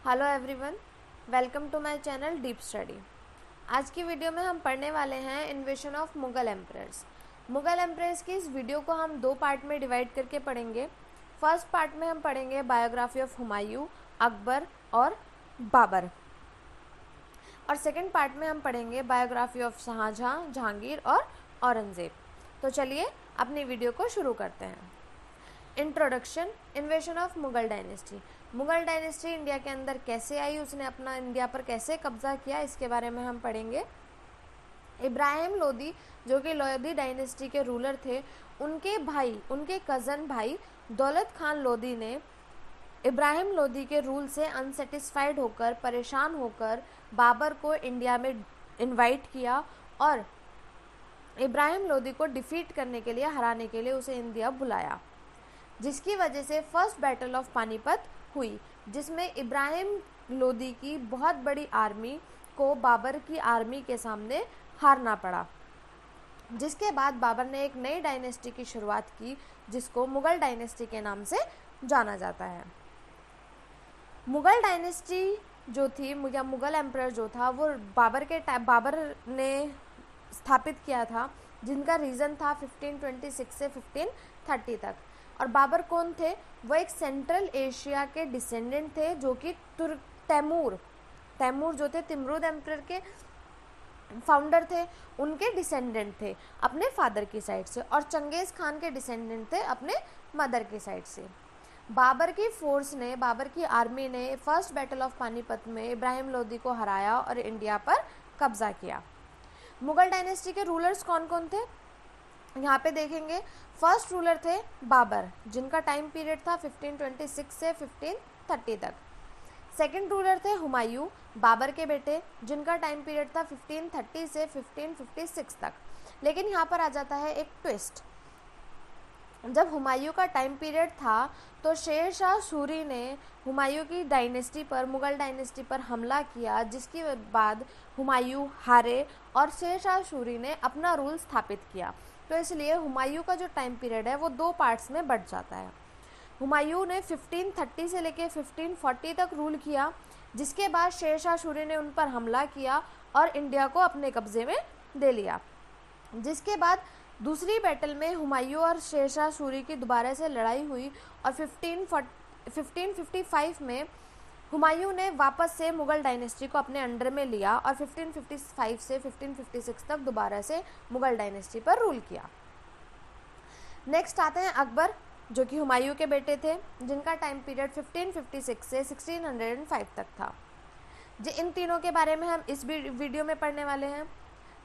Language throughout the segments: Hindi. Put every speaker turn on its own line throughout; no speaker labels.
Hello everyone, welcome to my channel deep study. आज की वीडियो में हम पढ़ने वाले हैं invasion of Mughal emperors. Mughal emperors की इस वीडियो को हम दो पार्ट में डिवाइड करके पढ़ेंगे। फर्स्ट पार्ट में हम पढ़ेंगे बायोग्राफी ऑफ हुमायूं, अकबर और बाबर, और सेकंड पार्ट में हम पढ़ेंगे बायोग्राफी ऑफ शाहजहां, जहांगीर और औरंगज़ेब। तो चलिए अपनी वीडियो को शुरू करते हैं। Introduction, इन्वेशन of Mughal dynasty. Mughal dynasty India के अंदर कैसे आई, उसने अपना इंडिया पर कैसे कब्जा किया, इसके बारे में हम पढ़ेंगे। इब्राहिम लोदी, जो कि लोदी डायनेस्टी के रूलर थे, उनके भाई, उनके कज़न भाई दौलत खान लोदी ने इब्राहिम लोदी के रूल से अनसेटिस्फाइड होकर, परेशान होकर बाबर को इंडिया में इनवाइट किया और इब्राहिम लोदी को डिफीट करने के लिए, हराने के लिए उसे इंडिया बुलाया, जिसकी वजह से फर्स्ट बैटल ऑफ पानीपत हुई, जिसमें इब्राहिम लोदी की बहुत बड़ी आर्मी को बाबर की आर्मी के सामने हारना पड़ा। जिसके बाद बाबर ने एक नई डायनेस्टी की शुरुआत की, जिसको मुग़ल डायनेस्टी के नाम से जाना जाता है। मुग़ल डायनेस्टी जो थी, या मुग़ल एम्परर जो था, वो बाबर ने स्थापित किया था, जिनका रीजन था 1526 से 1530 तक। और बाबर कौन थे? वो एक सेंट्रल एशिया के डिसेंडेंट थे, जो कि तैमूर जो थे, तिमरूद एम्परर के फाउंडर थे, उनके डिसेंडेंट थे अपने फादर की साइड से, और चंगेज़ खान के डिसेंडेंट थे अपने मदर की साइड से। बाबर की फोर्स ने, बाबर की आर्मी ने फर्स्ट बैटल ऑफ पानीपत में इब्राहिम लोदी को हराया और इंडिया पर कब्जा किया। मुग़ल डायनेस्टी के रूलर्स कौन कौन थे यहाँ पे देखेंगे। फर्स्ट रूलर थे बाबर, जिनका टाइम पीरियड था 1526 से 1530 तक। सेकंड रूलर थे हुमायूं, बाबर के बेटे, जिनका टाइम पीरियड था 1530 से 1556 तक। लेकिन यहाँ पर आ जाता है एक ट्विस्ट। जब हुमायूं का टाइम पीरियड था तो शेर शाह सूरी ने हुमायूं की डायनेस्टी पर, मुग़ल डायनेस्टी पर हमला किया, जिसके बाद हुमायूं हारे और शेर शाह सूरी ने अपना रूल स्थापित किया। तो इसलिए हुमायूं का जो टाइम पीरियड है वो दो पार्ट्स में बट जाता है। हुमायूं ने 1530 से लेकर 1540 तक रूल किया, जिसके बाद शेर शाह सूरी ने उन पर हमला किया और इंडिया को अपने कब्जे में दे लिया। जिसके बाद दूसरी बैटल में हुमायूं और शेर शाह सूरी की दोबारा से लड़ाई हुई और 1555 में हुमायूं ने वापस से मुग़ल डायनेस्टी को अपने अंडर में लिया और 1555 से 1556 तक दोबारा से मुग़ल डायनेस्टी पर रूल किया। नेक्स्ट आते हैं अकबर, जो कि हुमायूं के बेटे थे, जिनका टाइम पीरियड 1556 से 1605 तक था। इन तीनों के बारे में हम इस वीडियो में पढ़ने वाले हैं।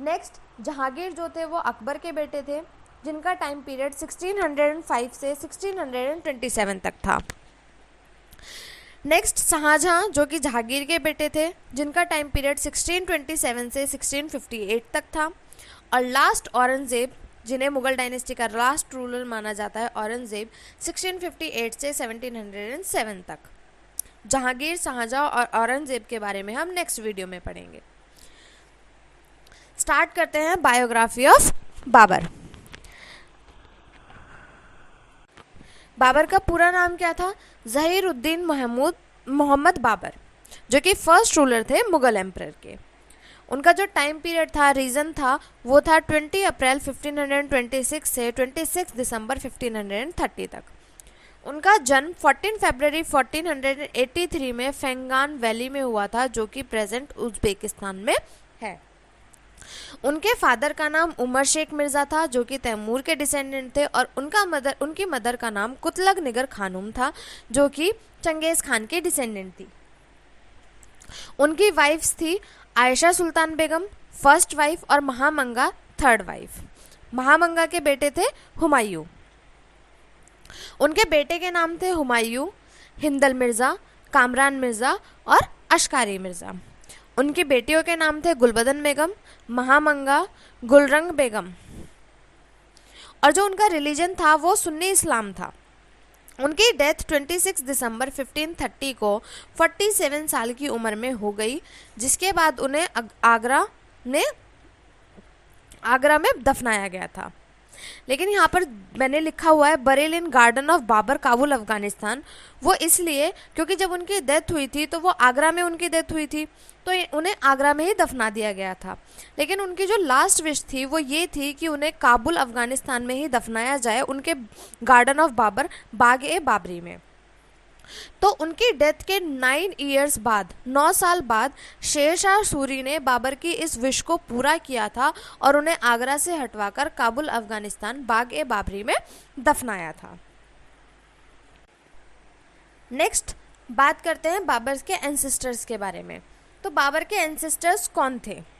नेक्स्ट जहांगीर जो थे, वो अकबर के बेटे थे, जिनका टाइम पीरियड 1605 से 1627 तक था। नेक्स्ट शाहजहां, जो कि जहांगीर के बेटे थे, जिनका टाइम पीरियड 1627 से 1658 तक था। और लास्ट औरंगज़ेब, जिन्हें मुग़ल डायनेस्टी का लास्ट रूलर माना जाता है, औरंगज़ेब, 1658 से 1707 तक। जहांगीर, शाहजहां और औरंगज़ेब के बारे में हम नेक्स्ट वीडियो में पढ़ेंगे। स्टार्ट करते हैं बायोग्राफी ऑफ बाबर। बाबर का पूरा नाम क्या था? ज़हीरुद्दीन मोहम्मद बाबर, जो कि फर्स्ट रूलर थे मुग़ल एम्परर के। उनका जो टाइम पीरियड था, रीजन था, वो था 20 अप्रैल 1526 से 26 दिसंबर 1530 तक। उनका जन्म 14 फरवरी 1483 में फेंगान वैली में हुआ था, जो कि प्रेजेंट उज़्बेकिस्तान में है। उनके फादर का नाम उमर शेख मिर्ज़ा था, जो कि तैमूर के डिसेंडेंट थे, और उनकी मदर का नाम कुतलग निगर खानूम था, जो कि चंगेज़ खान के डिसेंडेंट थी। उनकी वाइफ्स थी आयशा सुल्तान बेगम, फर्स्ट वाइफ, और महामंगा, थर्ड वाइफ। महामंगा के बेटे थे हुमायूं। उनके बेटे के नाम थे हुमायूं, हिंदल मिर्ज़ा, कामरान मिर्ज़ा और अशकारी मिर्ज़ा। उनकी बेटियों के नाम थे गुलबदन बेगम, महामंगा, गुलरंग बेगम, और जो उनका रिलीजन था वो सुन्नी इस्लाम था। उनकी डेथ 26 दिसंबर 1530 को 47 साल की उम्र में हो गई, जिसके बाद उन्हें आगरा में दफनाया गया था। लेकिन यहाँ पर मैंने लिखा हुआ है buried in garden of Babur, Kabul, Afghanistan. वो इसलिए क्योंकि जब उनकी डेथ हुई थी तो वो आगरा में उनकी डेथ हुई थी, तो उन्हें आगरा में ही दफना दिया गया था। लेकिन उनकी जो लास्ट विश थी वो ये थी कि उन्हें काबुल, अफगानिस्तान में ही दफनाया जाए, उनके गार्डन ऑफ बाबर, बाग ए बाबरी में। तो उनकी डेथ के 9 ईयर्स बाद, 9 साल बाद शेर शाह सूरी ने बाबर की इस विश को पूरा किया था और उन्हें आगरा से हटवाकर काबुल, अफगानिस्तान, बाग ए बाबरी में दफनाया था। नेक्स्ट बात करते हैं बाबर के एंसेस्टर्स के बारे में। तो बाबर के एंसेस्टर्स कौन थे?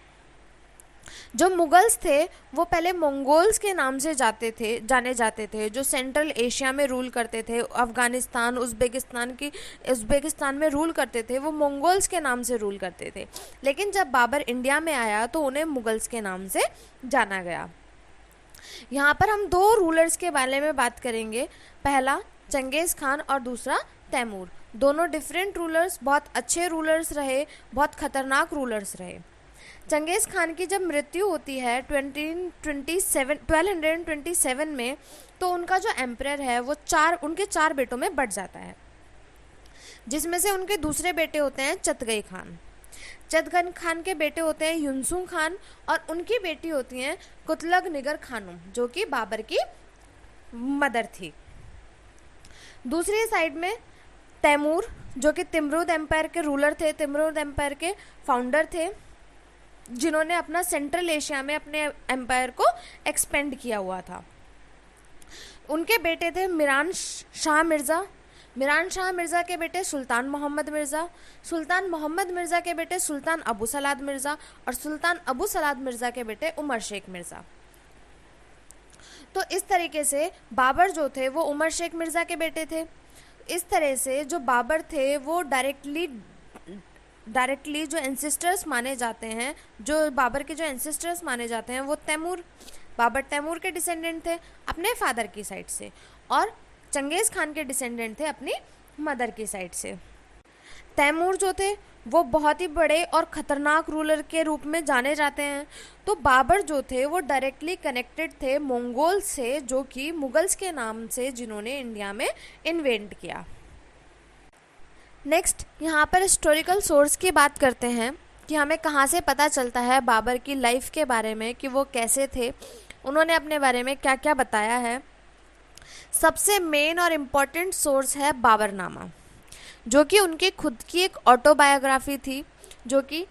जो मुगल्स थे वो पहले मंगोल्स के नाम से जाने जाते थे, जो सेंट्रल एशिया में रूल करते थे, अफगानिस्तान, उज़्बेकिस्तान में रूल करते थे, वो मंगोल्स के नाम से रूल करते थे। लेकिन जब बाबर इंडिया में आया तो उन्हें मुगल्स के नाम से जाना गया। यहाँ पर हम 2 रूलर्स के बारे में बात करेंगे, पहला चंगेज़ खान और दूसरा तैमूर। दोनों डिफरेंट रूलर्स, बहुत अच्छे रूलर्स रहे, बहुत खतरनाक रूलर्स रहे। चंगेज़ खान की जब मृत्यु होती है 1227 में, तो उनका जो एम्परर है वो उनके 4 बेटों में बट जाता है, जिसमें से उनके दूसरे बेटे होते हैं चतगई खान। चतगन खान के बेटे होते हैं युनसुंग खान और उनकी बेटी होती हैं कुतलग निगर खानम, जो कि बाबर की मदर थी। दूसरी साइड में तैमूर, जो कि तिमरुद एम्पायर के रूलर थे, तिमरुद एम्पायर के फाउंडर थे, जिन्होंने अपना सेंट्रल एशिया में अपने एम्पायर को एक्सपेंड किया हुआ था। उनके बेटे थे मिरान शाह मिर्ज़ा, मिरान शाह मिर्ज़ा के बेटे सुल्तान मोहम्मद मिर्ज़ा, सुल्तान मोहम्मद मिर्ज़ा के बेटे सुल्तान अबू सलाद मिर्ज़ा और सुल्तान अबू सलाद मिर्ज़ा के बेटे उमर शेख मिर्ज़ा। तो इस तरीके से बाबर जो थे वो उमर शेख मिर्ज़ा के बेटे थे। इस तरह से जो बाबर थे वो डायरेक्टली जो एंसेस्टर्स माने जाते हैं, जो बाबर के जो एंसेस्टर्स माने जाते हैं वो बाबर तैमूर के डिसेंडेंट थे अपने फादर की साइड से, और चंगेज़ खान के डिसेंडेंट थे अपनी मदर की साइड से। तैमूर जो थे वो बहुत ही बड़े और ख़तरनाक रूलर के रूप में जाने जाते हैं। तो बाबर जो थे वो डायरेक्टली कनेक्टेड थे मंगोल से, जो कि मुगल्स के नाम से, जिन्होंने इंडिया में इन्वेंट किया। नेक्स्ट यहाँ पर हिस्टोरिकल सोर्स की बात करते हैं कि हमें कहाँ से पता चलता है बाबर की लाइफ के बारे में, कि वो कैसे थे, उन्होंने अपने बारे में क्या क्या बताया है। सबसे मेन और इम्पॉर्टेंट सोर्स है बाबरनामा, जो कि उनकी खुद की एक ऑटोबायोग्राफी थी, जो कि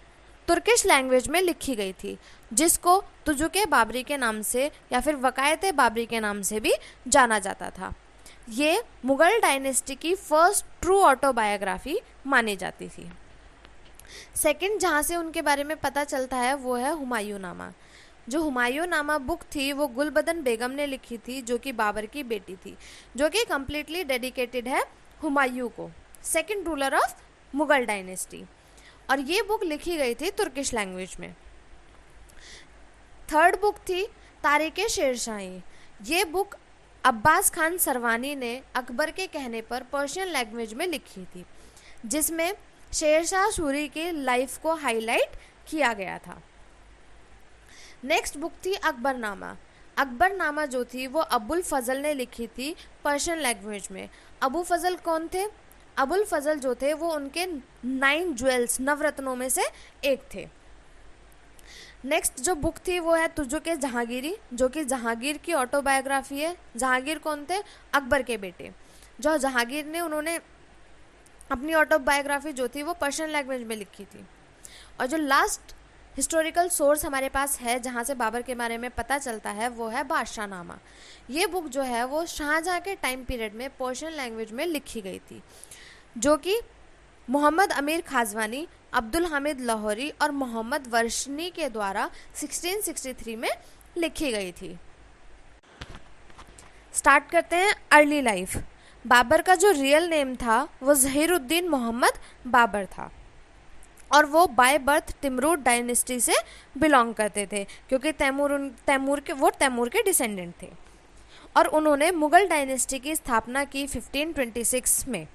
तुर्किश लैंग्वेज में लिखी गई थी, जिसको तुजुके बाबरी के नाम से या फिर वकायते बाबरी के नाम से भी जाना जाता था। ये मुगल डायनेस्टी की फर्स्ट ट्रू ऑटोबायोग्राफी मानी जाती थी। सेकंड जहाँ से उनके बारे में पता चलता है वो है हुमायूं नामा। जो हुमायूं नामा बुक थी वो गुलबदन बेगम ने लिखी थी, जो कि बाबर की बेटी थी, जो कि कम्प्लीटली डेडिकेटेड है हुमायूं को, second ruler of Mughal dynasty, और ये बुक लिखी गई थी तुर्किश लैंग्वेज में। थर्ड बुक थी तारीख़े शेरशाही। ये बुक अब्बास खान सरवानी ने अकबर के कहने पर पर्शियन लैंग्वेज में लिखी थी, जिसमें शेरशाह सूरी की लाइफ को हाईलाइट किया गया था। नेक्स्ट बुक थी अकबरनामा। अकबरनामा जो थी वो अबुल फजल ने लिखी थी पर्शियन लैंग्वेज में। अबू फजल कौन थे? अबुल फजल जो थे वो उनके 9 ज्वेल्स, नवरत्नों में से एक थे। नेक्स्ट जो बुक थी वो है तुजुके जहांगीरी, जो कि जहांगीर की ऑटोबायोग्राफी है। जहांगीर कौन थे? अकबर के बेटे। जो जहांगीर ने उन्होंने अपनी ऑटोबायोग्राफी जो थी वो पर्शियन लैंग्वेज में लिखी थी। और जो लास्ट हिस्टोरिकल सोर्स हमारे पास है जहाँ से बाबर के बारे में पता चलता है वो है बादशाहनामा। ये बुक जो है वो शाहजहाँ के टाइम पीरियड में पर्शियन लैंग्वेज में लिखी गई थी, जो कि मोहम्मद अमीर खाजवानी, अब्दुल हामिद लाहौरी और मोहम्मद वर्शनी के द्वारा 1663 में लिखी गई थी। स्टार्ट करते हैं अर्ली लाइफ। बाबर का जो रियल नेम था वो ज़हीरुद्दीन मोहम्मद बाबर था, और वो बाय बर्थ तिमरूद डायनेस्टी से बिलोंग करते थे, क्योंकि तैमूर के डिसेंडेंट थे, और उन्होंने मुगल डायनेस्टी की स्थापना की 1526 में।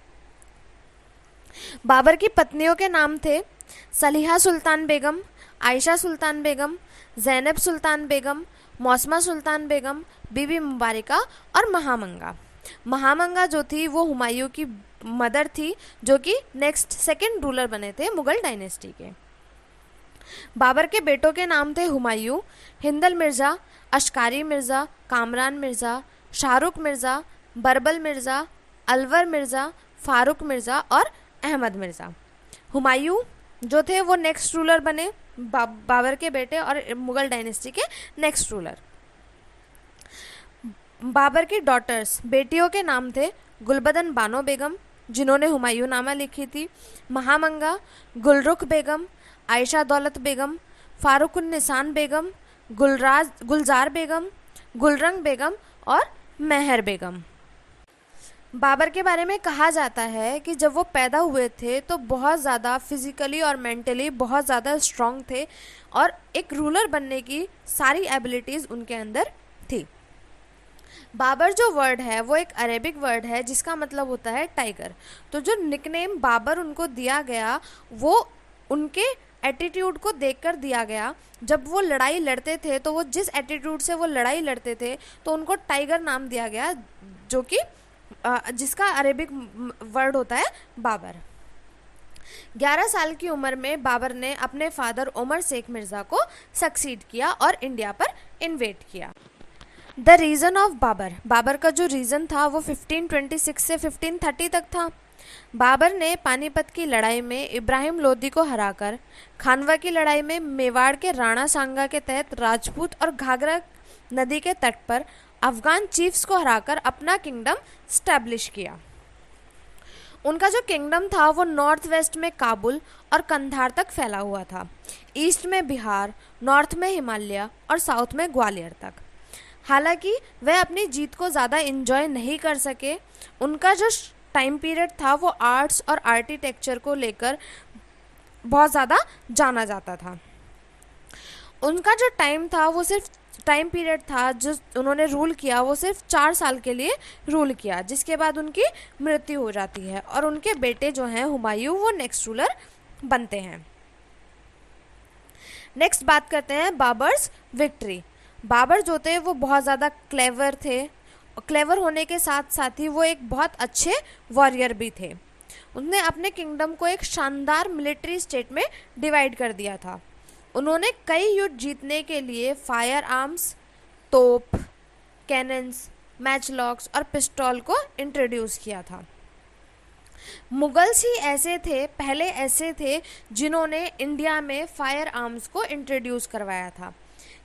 बाबर की पत्नियों के नाम थे सलीहा सुल्तान बेगम, आयशा सुल्तान बेगम, जैनब सुल्तान बेगम, मौसमा सुल्तान बेगम, बीबी मुबारिका और महामंगा। महामंगा जो थी वो हुमायूं की मदर थी, जो कि नेक्स्ट सेकंड रूलर बने थे मुगल डायनेस्टी के। बाबर के बेटों के नाम थे हुमायूं, हिंदल मिर्ज़ा, अश्कारी मिर्ज़ा, कामरान मिर्ज़ा, शाहरुख मिर्ज़ा, बरबल मिर्ज़ा, अलवर मिर्ज़ा, फारूक मिर्ज़ा और अहमद मिर्ज़ा। हुमायूं जो थे वो नेक्स्ट रूलर बने, बाबर के बेटे और मुगल डायनेस्टी के नेक्स्ट रूलर। बाबर की डॉटर्स, बेटियों के नाम थे गुलबदन बानो बेगम, जिन्होंने हुमायूं नामा लिखी थी, महामंगा, गुलरुख बेगम, आयशा दौलत बेगम, फारूकुन्निसान बेगम, गुलजार बेगम, गुलरंग बेगम और मेहर बेगम। बाबर के बारे में कहा जाता है कि जब वो पैदा हुए थे तो बहुत ज़्यादा फिजिकली और मेंटली बहुत ज़्यादा स्ट्रांग थे और एक रूलर बनने की सारी एबिलिटीज़ उनके अंदर थी। बाबर जो वर्ड है वो एक अरेबिक वर्ड है जिसका मतलब होता है टाइगर। तो जो निकनेम बाबर उनको दिया गया वो उनके एटीट्यूड को देखकर दिया गया। जब वो लड़ाई लड़ते थे तो वो जिस एटीट्यूड से वो लड़ाई लड़ते थे तो उनको टाइगर नाम दिया गया, जो कि जिसका अरेबिक वर्ड होता है बाबर। 11 साल की उम्र में बाबर ने अपने फादर उमर शेख मिर्ज़ा को सक्सीड किया और इंडिया पर इन्वेट किया। The reason of Babur, Babur का जो रीज़न था वो 1526 से 1530 तक था। बाबर ने पानीपत की लड़ाई में इब्राहिम लोदी को हराकर, खानवा की लड़ाई में मेवाड़ के राणा सांगा के तहत राजपूत और घाघरा नदी के तट पर अफगान चीफ्स को हराकर अपना किंगडम स्टैब्लिश किया। उनका जो किंगडम था वो नॉर्थ वेस्ट में काबुल और कंधार तक फैला हुआ था, ईस्ट में बिहार, नॉर्थ में हिमालय और साउथ में ग्वालियर तक। हालांकि वह अपनी जीत को ज़्यादा इंजॉय नहीं कर सके। उनका जो टाइम पीरियड था वो आर्ट्स और आर्किटेक्चर को लेकर बहुत ज़्यादा जाना जाता था। उनका जो टाइम था वो सिर्फ टाइम पीरियड था जो उन्होंने रूल किया वो सिर्फ 4 साल के लिए रूल किया, जिसके बाद उनकी मृत्यु हो जाती है और उनके बेटे जो हैं हुमायूं वो नेक्स्ट रूलर बनते हैं। नेक्स्ट बात करते हैं बाबर्स विक्ट्री। बाबर जो थे वो बहुत ज़्यादा क्लेवर थे। क्लेवर होने के साथ साथ ही वो एक बहुत अच्छे वॉरियर भी थे। उन्होंने अपने किंगडम को एक शानदार मिलिट्री स्टेट में डिवाइड कर दिया था। उन्होंने कई युद्ध जीतने के लिए फायर आर्म्स, तोप, कैनन्स, मैचलॉक्स और पिस्टल को इंट्रोड्यूस किया था। मुगल्स ही ऐसे थे, पहले ऐसे थे जिन्होंने इंडिया में फायर आर्म्स को इंट्रोड्यूस करवाया था।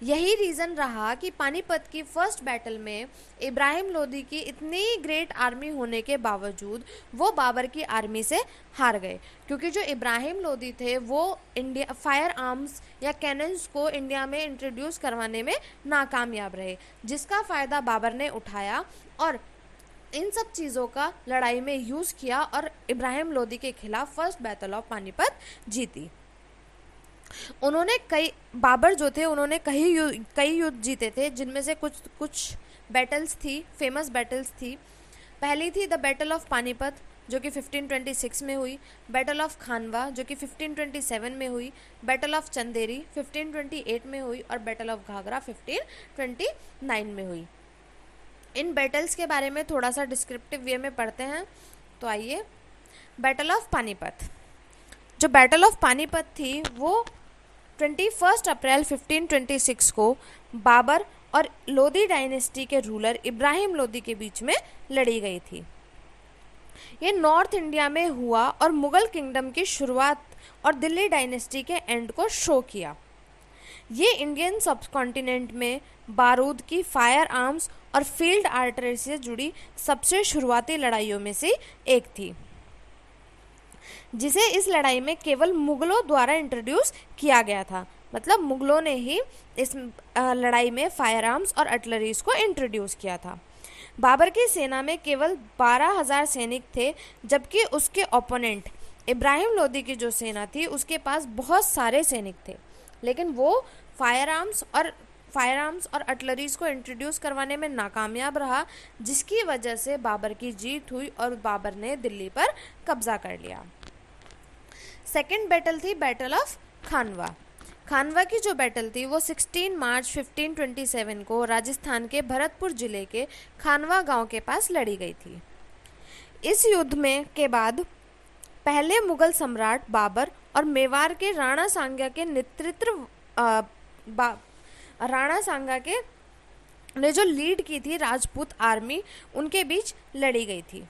यही रीज़न रहा कि पानीपत की फर्स्ट बैटल में इब्राहिम लोदी की इतनी ग्रेट आर्मी होने के बावजूद वो बाबर की आर्मी से हार गए, क्योंकि जो इब्राहिम लोदी थे वो इंडिया फायर आर्म्स या कैनन्स को इंडिया में इंट्रोड्यूस करवाने में नाकामयाब रहे, जिसका फ़ायदा बाबर ने उठाया और इन सब चीज़ों का लड़ाई में यूज़ किया और इब्राहिम लोदी के खिलाफ फर्स्ट बैटल ऑफ पानीपत जीती। बाबर जो थे उन्होंने कई युद्ध जीते थे, जिनमें से कुछ बैटल्स थी, फेमस बैटल्स थी। पहली थी द बैटल ऑफ पानीपत जो कि 1526 में हुई, बैटल ऑफ खानवा जो कि 1527 में हुई, बैटल ऑफ चंदेरी 1528 में हुई और बैटल ऑफ घाघरा 1529 में हुई। इन बैटल्स के बारे में थोड़ा सा डिस्क्रिप्टिव वे में पढ़ते हैं। तो आइए, बैटल ऑफ पानीपत। जो बैटल ऑफ पानीपत थी वो 21 अप्रैल 1526 को बाबर और लोदी डायनेस्टी के रूलर इब्राहिम लोदी के बीच में लड़ी गई थी। ये नॉर्थ इंडिया में हुआ और मुगल किंगडम की शुरुआत और दिल्ली डायनेस्टी के एंड को शो किया। ये इंडियन सबकॉन्टिनेंट में बारूद की फायर आर्म्स और फील्ड आर्टिलरी से जुड़ी सबसे शुरुआती लड़ाइयों में से एक थी, जिसे इस लड़ाई में केवल मुगलों द्वारा इंट्रोड्यूस किया गया था। मतलब मुगलों ने ही इस लड़ाई में फायर आर्म्स और आर्टिलरीज को इंट्रोड्यूस किया था। बाबर की सेना में केवल 12,000 सैनिक थे, जबकि उसके ओपोनेंट इब्राहिम लोदी की जो सेना थी उसके पास बहुत सारे सैनिक थे, लेकिन वो फायर आर्म्स और आर्टिलरीज को इंट्रोड्यूस करवाने में नाकामयाब रहा, जिसकी वजह से बाबर की जीत हुई और बाबर ने दिल्ली पर कब्जा कर लिया। सेकेंड बैटल थी बैटल ऑफ खानवा। खानवा की जो बैटल थी वो 16 मार्च 1527 को राजस्थान के भरतपुर जिले के खानवा गांव के पास लड़ी गई थी। इस युद्ध में के बाद पहले मुगल सम्राट बाबर और मेवाड़ के राणा सांगा के नेतृत्व राणा सांगा के ने जो लीड की थी राजपूत आर्मी, उनके बीच लड़ी गई थी।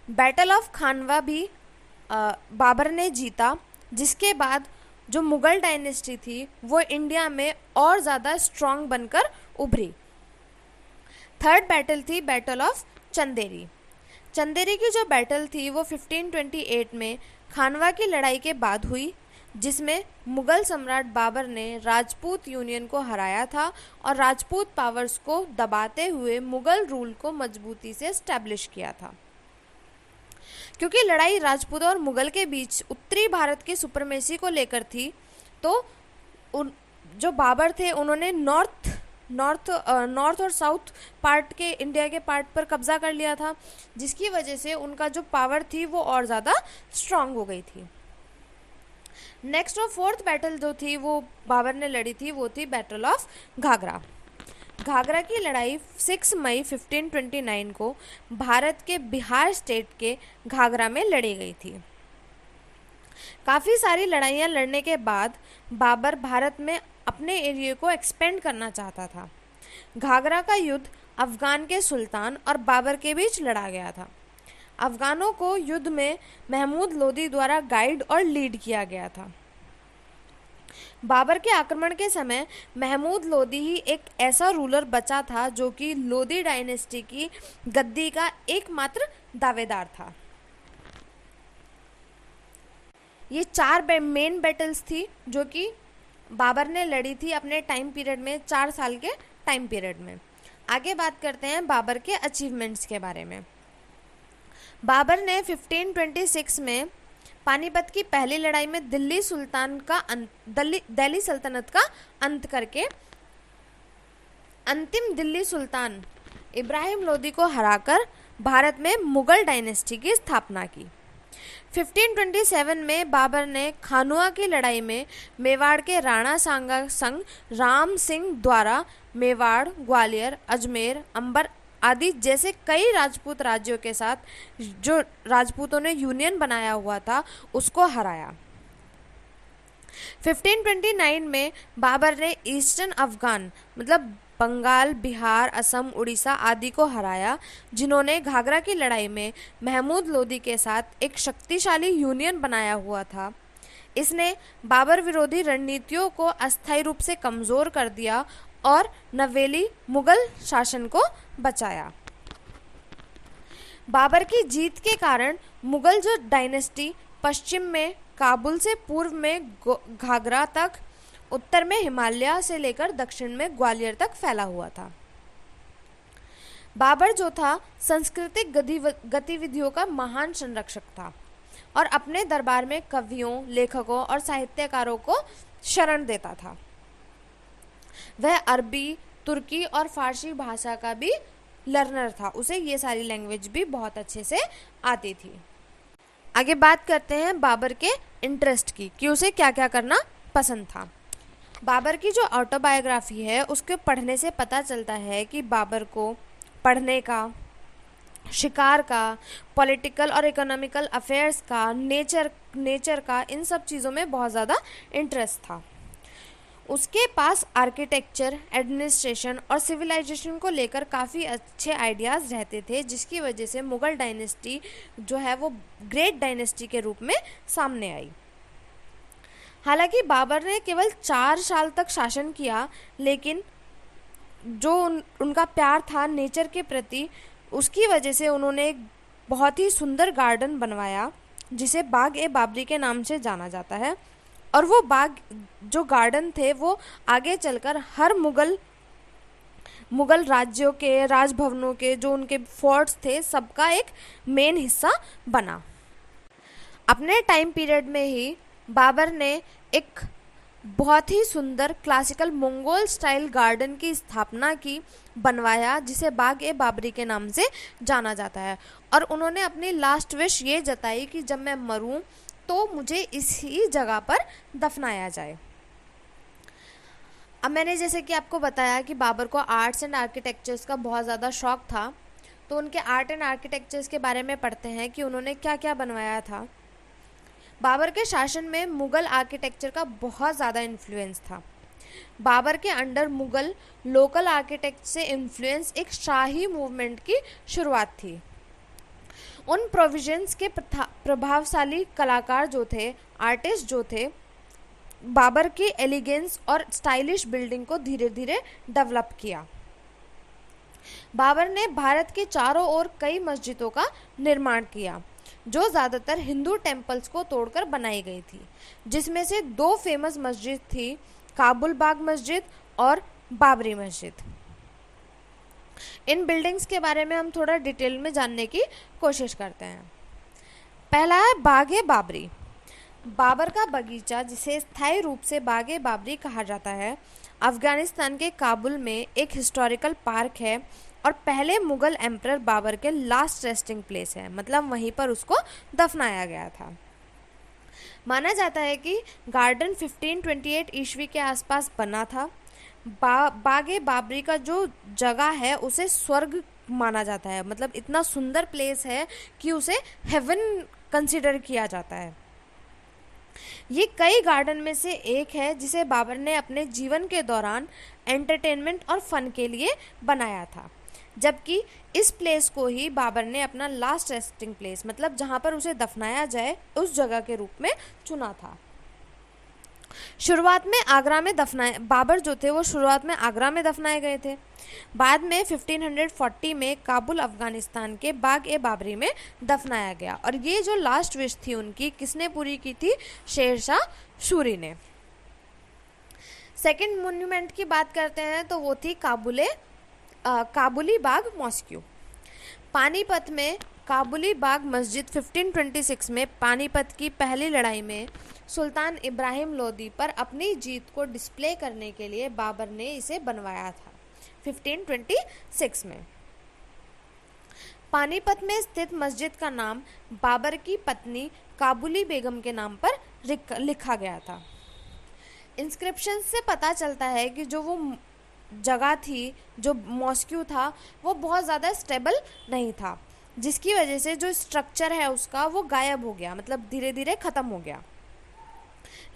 बैटल ऑफ खानवा भी बाबर ने जीता, जिसके बाद जो मुगल डायनेस्टी थी वो इंडिया में और ज़्यादा स्ट्रॉन्ग बनकर उभरी। थर्ड बैटल थी बैटल ऑफ चंदेरी। चंदेरी की जो बैटल थी वो 1528 में खानवा की लड़ाई के बाद हुई, जिसमें मुगल सम्राट बाबर ने राजपूत यूनियन को हराया था और राजपूत पावर्स को दबाते हुए मुगल रूल को मजबूती से एस्टैब्लिश किया था। क्योंकि लड़ाई राजपूत और मुगल के बीच उत्तरी भारत की सुपरमेसी को लेकर थी, तो जो बाबर थे उन्होंने नॉर्थ और साउथ पार्ट के इंडिया के पार्ट पर कब्जा कर लिया था, जिसकी वजह से उनका जो पावर थी वो और ज़्यादा स्ट्रांग हो गई थी। नेक्स्ट और फोर्थ बैटल जो थी वो बाबर ने लड़ी थी, वो थी बैटल ऑफ घाघरा। घाघरा की लड़ाई 6 मई 1529 को भारत के बिहार स्टेट के घाघरा में लड़ी गई थी। काफ़ी सारी लड़ाइयाँ लड़ने के बाद बाबर भारत में अपने एरिया को एक्सपेंड करना चाहता था। घाघरा का युद्ध अफगान के सुल्तान और बाबर के बीच लड़ा गया था। अफगानों को युद्ध में महमूद लोदी द्वारा गाइड और लीड किया गया था। बाबर के आक्रमण के समय महमूद लोदी ही एक ऐसा रूलर बचा था जो कि लोदी डायनेस्टी की गद्दी का एकमात्र दावेदार था। ये 4 मेन बैटल्स थी जो कि बाबर ने लड़ी थी अपने टाइम पीरियड में, 4 साल के टाइम पीरियड में। आगे बात करते हैं बाबर के अचीवमेंट्स के बारे में। बाबर ने 1526 में पानीपत की पहली लड़ाई में दिल्ली सल्तनत का अंत करके अंतिम दिल्ली सुल्तान इब्राहिम लोदी को हराकर भारत में मुगल डायनेस्टी की स्थापना की। 1527 में बाबर ने खानुआ की लड़ाई में मेवाड़ के राणा सांगा संग राम सिंह द्वारा मेवाड़, ग्वालियर, अजमेर, अंबर आदि जैसे कई राजपूत राज्यों के साथ जो राजपूतों ने यूनियन बनाया हुआ था उसको हराया। 1529 में बाबर ने ईस्टर्न अफगान मतलब बंगाल, बिहार, असम, उड़ीसा आदि को हराया, जिन्होंने घाघरा की लड़ाई में महमूद लोदी के साथ एक शक्तिशाली यूनियन बनाया हुआ था। इसने बाबर विरोधी रणनीतियों को अस्थायी रूप से कमज़ोर कर दिया और नवेली मुगल शासन को बचाया। बाबर की जीत के कारण मुगल जो डायनेस्टी पश्चिम में काबुल से पूर्व में घाघरा तक, उत्तर में हिमालय से लेकर दक्षिण में ग्वालियर तक फैला हुआ था। बाबर जो था सांस्कृतिक गतिविधियों का महान संरक्षक था और अपने दरबार में कवियों, लेखकों और साहित्यकारों को शरण देता था। वह अरबी, तुर्की और फारसी भाषा का भी लर्नर था, उसे ये सारी लैंग्वेज भी बहुत अच्छे से आती थी। आगे बात करते हैं बाबर के इंटरेस्ट की कि उसे क्या क्या करना पसंद था। बाबर की जो ऑटोबायोग्राफी है उसके पढ़ने से पता चलता है कि बाबर को पढ़ने का, शिकार का, पॉलिटिकल और इकोनॉमिकल अफेयर्स का, नेचर का, इन सब चीज़ों में बहुत ज़्यादा इंटरेस्ट था। उसके पास आर्किटेक्चर, एडमिनिस्ट्रेशन और सिविलाइजेशन को लेकर काफ़ी अच्छे आइडियाज़ रहते थे, जिसकी वजह से मुगल डायनेस्टी जो है वो ग्रेट डायनेस्टी के रूप में सामने आई। हालांकि बाबर ने केवल 4 साल तक शासन किया, लेकिन जो उनका प्यार था नेचर के प्रति, उसकी वजह से उन्होंने एक बहुत ही सुंदर गार्डन बनवाया जिसे बाग-ए-बाबरी के नाम से जाना जाता है। और वो बाग जो गार्डन थे वो आगे चलकर हर मुगल राज्यों के राजभवनों के जो उनके फोर्ट्स थे सबका एक मेन हिस्सा बना। अपने टाइम पीरियड में ही बाबर ने एक बहुत ही सुंदर क्लासिकल मंगोल स्टाइल गार्डन की स्थापना की, बनवाया, जिसे बाग-ए-बाबरी के नाम से जाना जाता है। और उन्होंने अपनी लास्ट विश ये जताई कि जब मैं मरूं तो मुझे इसी जगह पर दफनाया जाए। अब मैंने जैसे कि आपको बताया कि बाबर को आर्ट्स एंड आर्किटेक्चर्स का बहुत ज़्यादा शौक था, तो उनके आर्ट एंड आर्किटेक्चर्स के बारे में पढ़ते हैं कि उन्होंने क्या क्या बनवाया था। बाबर के शासन में मुग़ल आर्किटेक्चर का बहुत ज़्यादा इन्फ्लुएंस था। बाबर के अंडर मुग़ल लोकल आर्किटेक्ट से इन्फ्लुएंस एक शाही मूवमेंट की शुरुआत थी। उन प्रोविजंस के प्रभावशाली कलाकार जो थे, आर्टिस्ट जो थे, बाबर की एलिगेंस और स्टाइलिश बिल्डिंग को धीरे धीरे डेवलप किया। बाबर ने भारत के चारों ओर कई मस्जिदों का निर्माण किया जो ज़्यादातर हिंदू टेम्पल्स को तोड़कर बनाई गई थी, जिसमें से 2 फेमस मस्जिद थी, काबुल बाग मस्जिद और बाबरी मस्जिद। इन बिल्डिंग्स के बारे में हम थोड़ा डिटेल में जानने की कोशिश करते हैं। पहला है बागे बाबरी। बाबर का बगीचा, जिसे स्थायी रूप से बागे बाबरी कहा जाता है, अफगानिस्तान के काबुल में एक हिस्टोरिकल पार्क है और पहले मुग़ल एम्परर बाबर के लास्ट रेस्टिंग प्लेस है, मतलब वहीं पर उसको दफनाया गया था। माना जाता है कि गार्डन 1528 ईस्वी के आसपास बना था। बागे बाबरी का जो जगह है उसे स्वर्ग माना जाता है, मतलब इतना सुंदर प्लेस है कि उसे हेवन कंसिडर किया जाता है। ये कई गार्डन में से एक है जिसे बाबर ने अपने जीवन के दौरान एंटरटेनमेंट और फन के लिए बनाया था, जबकि इस प्लेस को ही बाबर ने अपना लास्ट रेस्टिंग प्लेस, मतलब जहाँ पर उसे दफनाया जाए, उस जगह के रूप में चुना था। शुरुआत में आगरा में दफनाए बाबर जो थे वो शुरुआत में आगरा में दफनाए गए थे। बाद में 1540 में काबुल अफगानिस्तान के बाग-ए-बाबरी में दफनाया गया, और ये जो लास्ट विश थी उनकी, किसने पूरी की थी? शेरशाह सूरी ने। सेकंड मोन्यूमेंट की बात करते हैं तो वो थी काबुली बाग मॉस्क्यू। पानीपत में काबुली बाग मस्जिद 1526 में पानीपत की पहली लड़ाई में सुल्तान इब्राहिम लोदी पर अपनी जीत को डिस्प्ले करने के लिए बाबर ने इसे बनवाया था 1526 में। पानीपत में स्थित मस्जिद का नाम बाबर की पत्नी काबुली बेगम के नाम पर लिखा गया था। इंस्क्रिप्शन से पता चलता है कि जो वो जगह थी, जो मॉस्क्यू था, वो बहुत ज़्यादा स्टेबल नहीं था, जिसकी वजह से जो स्ट्रक्चर है उसका वो गायब हो गया, मतलब धीरे धीरे ख़त्म हो गया।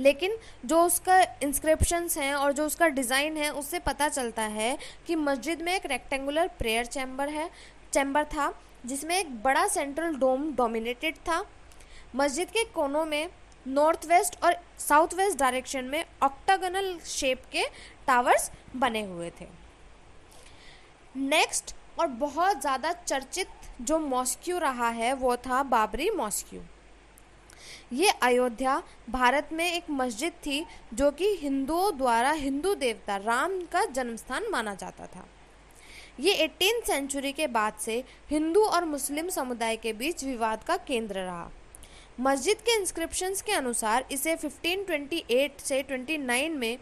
लेकिन जो उसका इंस्क्रिप्शंस हैं और जो उसका डिज़ाइन है उससे पता चलता है कि मस्जिद में एक रेक्टेंगुलर प्रेयर चैम्बर था जिसमें एक बड़ा सेंट्रल डोम डोमिनेटेड था। मस्जिद के कोनों में नॉर्थ वेस्ट और साउथ वेस्ट डायरेक्शन में ऑक्टागोनल शेप के टावर्स बने हुए थे। नेक्स्ट और बहुत ज़्यादा चर्चित जो मॉस्क्यू रहा है वो था बाबरी मॉस्क्यू। ये अयोध्या भारत में एक मस्जिद थी जो कि हिंदुओं द्वारा हिंदू देवता राम का जन्मस्थान माना जाता था। ये 18th सेंचुरी के बाद से हिंदू और मुस्लिम समुदाय के बीच विवाद का केंद्र रहा। मस्जिद के इंस्क्रिप्शंस के अनुसार इसे 1528 से 29 में